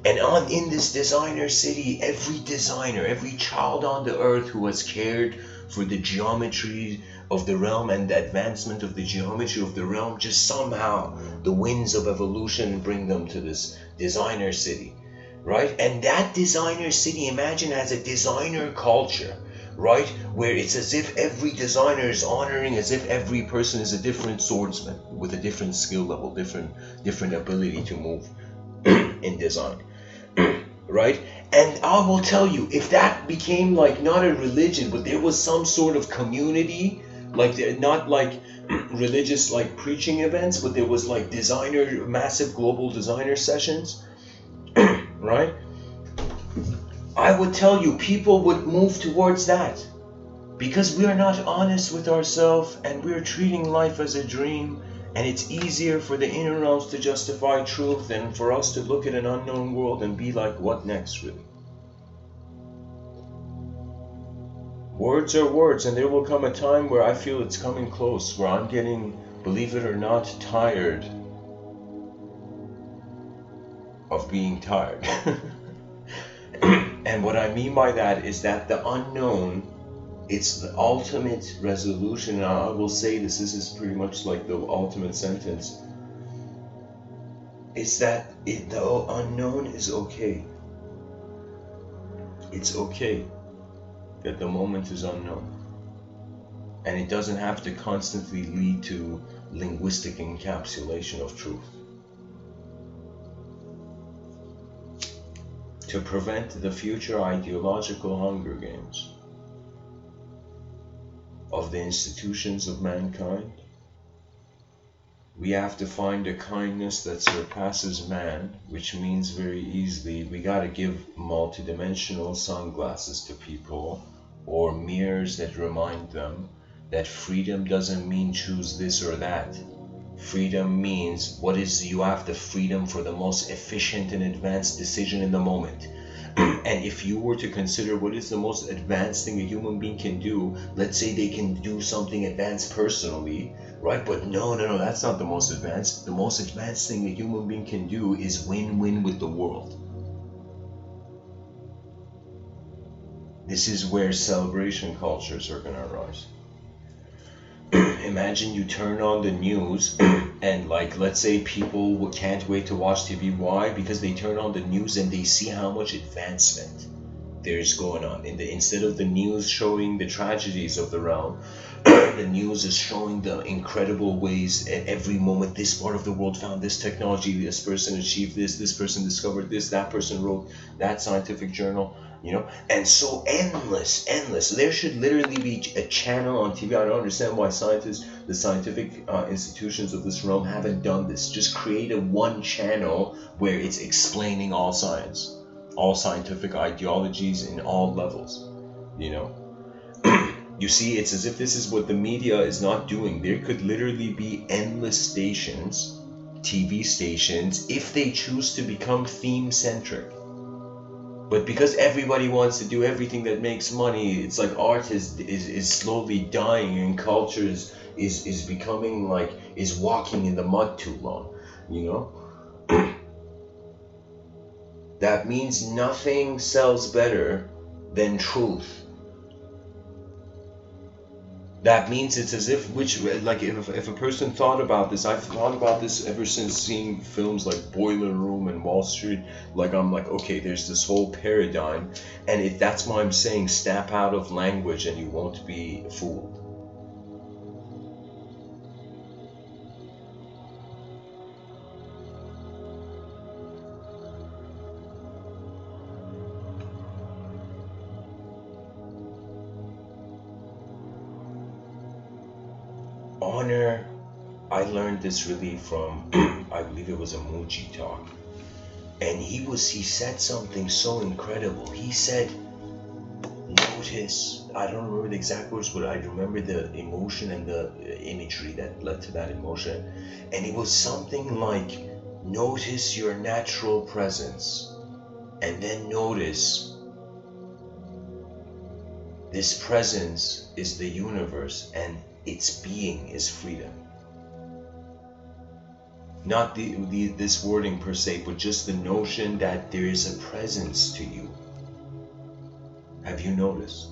And in this designer city, every designer, every child on the earth who has cared for the geometry of the realm and the advancement of the geometry of the realm, just somehow the winds of evolution bring them to this designer city, right? And that designer city, imagine, has a designer culture, right? Where it's as if every designer is honoring, as if every person is a different swordsman with a different skill level, different ability to move in design. Right? And I will tell you, if that became like not a religion, but there was some sort of community, like not like religious like preaching events, but there was like massive global designer sessions, right? I would tell you, people would move towards that, because we are not honest with ourselves, and we are treating life as a dream. And it's easier for the inner realms to justify truth than for us to look at an unknown world and be like, what next, really? Words are words, and there will come a time where I feel it's coming close, where I'm getting, believe it or not, tired of being tired. And what I mean by that is that the unknown, it's the ultimate resolution. And I will say this is pretty much like the ultimate sentence. It's that the unknown is okay. It's okay that the moment is unknown. And it doesn't have to constantly lead to linguistic encapsulation of truth. To prevent the future ideological Hunger Games of the institutions of mankind, we have to find a kindness that surpasses man, which means very easily we gotta give multidimensional sunglasses to people, or mirrors that remind them that freedom doesn't mean choose this or that. Freedom means you have the freedom for the most efficient and advanced decision in the moment. And if you were to consider what is the most advanced thing a human being can do, let's say they can do something advanced personally, right? But no, that's not the most advanced. The most advanced thing a human being can do is win-win with the world. This is where celebration cultures are going to arise. Imagine you turn on the news and, like, let's say people can't wait to watch TV. Why? Because they turn on the news and they see how much advancement there's going on. Instead of the news showing the tragedies of the realm, the news is showing the incredible ways at every moment. This part of the world found this technology, this person achieved this person discovered this, that person wrote that scientific journal, you know, and so endless. There should literally be a channel on TV. I don't understand why scientists, the scientific institutions of this realm haven't done this. Just create a one channel where it's explaining all science, all scientific ideologies in all levels, you know. You see, it's as if this is what the media is not doing. There could literally be endless stations, TV stations, if they choose to become theme-centric. But because everybody wants to do everything that makes money, it's like art is slowly dying, and culture is becoming like, is walking in the mud too long, you know? That means nothing sells better than truth. That means it's as if, if a person thought about this, I've thought about this ever since seeing films like Boiler Room and Wall Street. Like, I'm like, okay, there's this whole paradigm, and that's why I'm saying snap out of language and you won't be fooled. Honor, I learned this really from, I believe it was a Muji talk. And he said something so incredible. He said, notice, I don't remember the exact words, but I remember the emotion and the imagery that led to that emotion. And it was something like, notice your natural presence. And then notice, this presence is the universe, and its being is freedom. Not this wording per se, but just the notion that there is a presence to you. Have you noticed?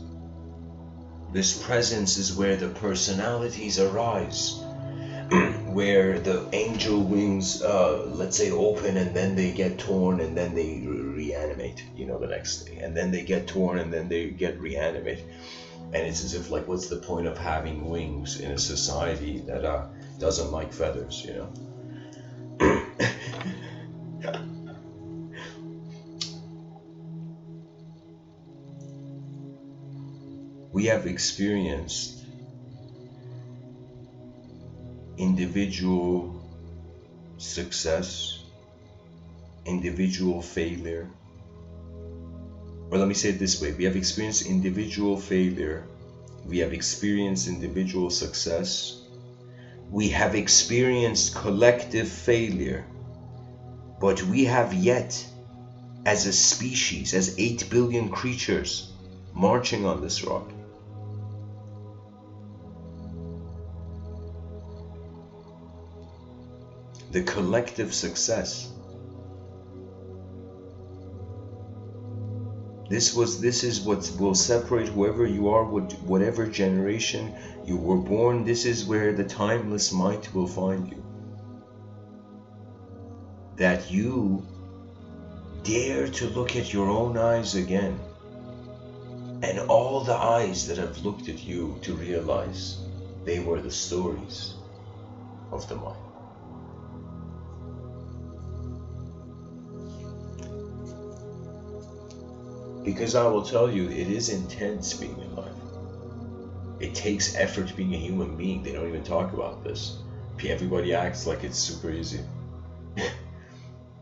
This presence is where the personalities arise, where the angel wings, let's say, open, and then they get torn, and then they reanimate, you know, the next day. And then they get torn, and then they get reanimated. And it's as if, like, what's the point of having wings in a society that doesn't like feathers, you know? We have experienced individual success, individual failure. Or let me say it this way, we have experienced individual failure, we have experienced individual success, we have experienced collective failure, but we have yet, as a species, as 8 billion creatures marching on this rock, the collective success. This is what will separate whoever you are, whatever generation you were born. This is where the timeless might will find you. That you dare to look at your own eyes again, and all the eyes that have looked at you, to realize they were the stories of the mind. Because I will tell you, it is intense being alive. It takes effort being a human being. They don't even talk about this. Everybody acts like it's super easy.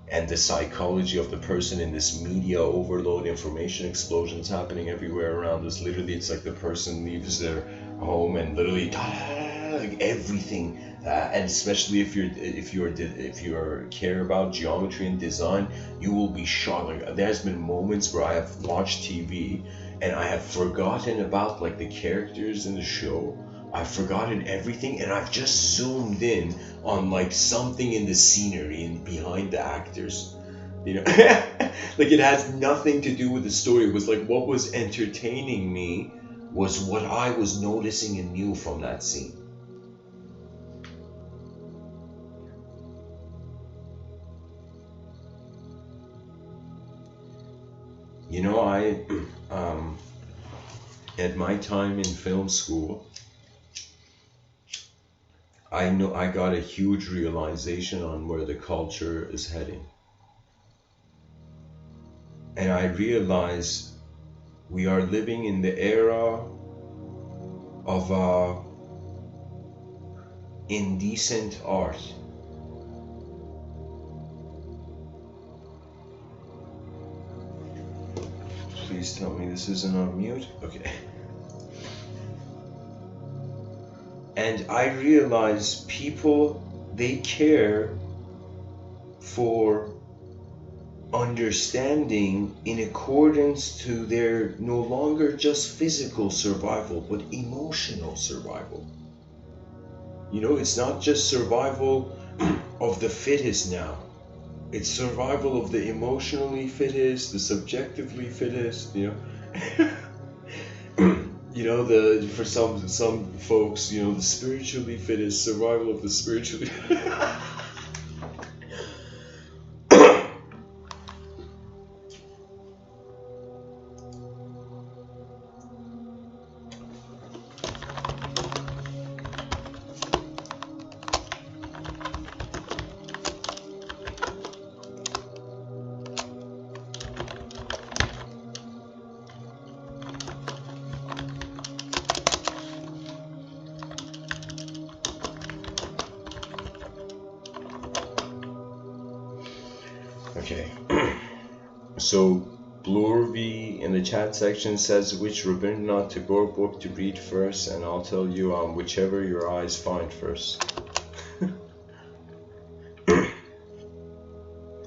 And the psychology of the person in this media overload, information explosions happening everywhere around us. Literally, it's like the person leaves their home and literally like everything. And especially if you care about geometry and design, you will be shocked. Like, there's been moments where I have watched TV and I have forgotten about like the characters in the show. I've forgotten everything, and I've just zoomed in on like something in the scenery and behind the actors, you know. Like, it has nothing to do with the story. It was like, what was entertaining me was what I was noticing and knew from that scene. You know, I at my time in film school, I know I got a huge realization on where the culture is heading. And I realized We are living in the era of indecent art. Please tell me this isn't on mute. Okay. And I realize people, they care for understanding in accordance to their no longer just physical survival, but emotional survival. You know, it's not just survival of the fittest now. It's survival of the emotionally fittest, the subjectively fittest, you know. You know, for some folks, you know, the spiritually fittest, survival of the spiritually. Okay. So Blurvy in the chat section says which Rabindranath Tagore book to read first, and I'll tell you whichever your eyes find first.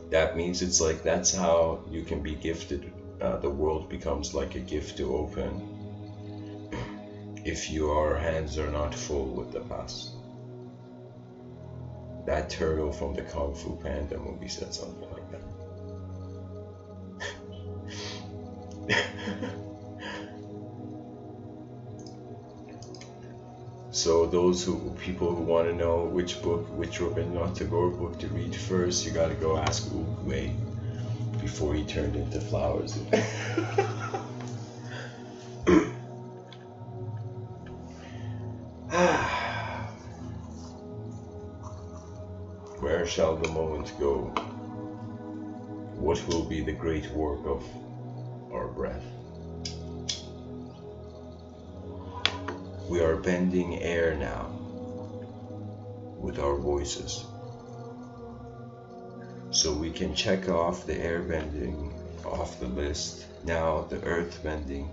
That means it's like, that's how you can be gifted. The world becomes like a gift to open if your hands are not full with the past. That turtle from the Kung Fu Panda movie said something like that. So those people who want to know which Rabindranath Tagore book to read first, you gotta go ask Uguay before he turned into flowers. Where shall the moment go? What will be the great work of our breath? We are bending air now with our voices. So we can check off the air bending off the list. Now the earth bending,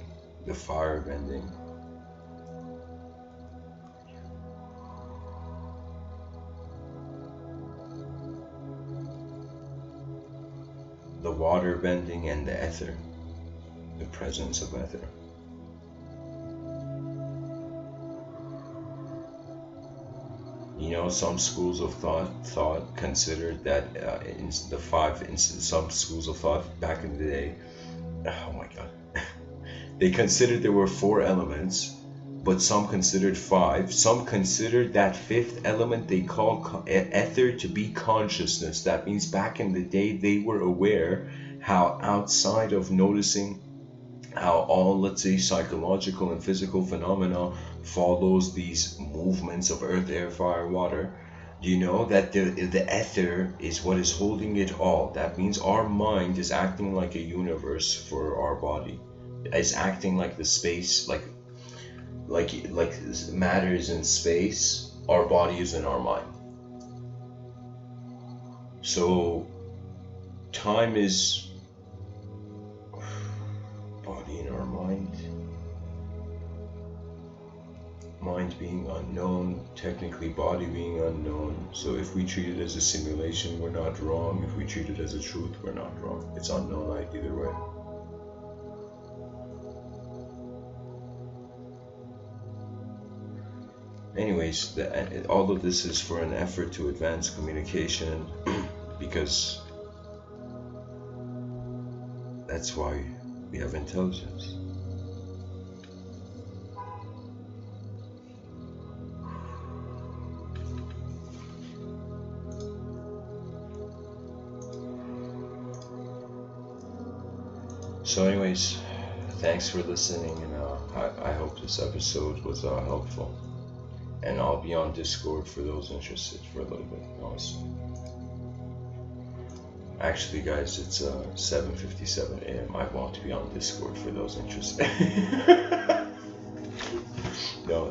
the fire bending. The water bending and the ether, the presence of ether. You know, some schools of thought considered that some schools of thought back in the day, oh my god, they considered there were 4 elements, but some considered 5. Some considered that 5th element they call ether to be consciousness. That means back in the day they were aware how outside of noticing how all, let's say, psychological and physical phenomena follows these movements of earth, air, fire, water. You know that the ether is what is holding it all. That means our mind is acting like a universe for our body. It's acting like the space, like matter is in space, our body is in our mind. So time is body in our mind. Mind being unknown, technically body being unknown. So if we treat it as a simulation, we're not wrong. If we treat it as a truth, we're not wrong. It's unknown either way. Anyways, all of this is for an effort to advance communication, because that's why we have intelligence. So anyways, thanks for listening, and I hope this episode was helpful. And I'll be on Discord for those interested for a little bit. Awesome. Actually, guys, it's 7:57 a.m. I want to be on Discord for those interested. No,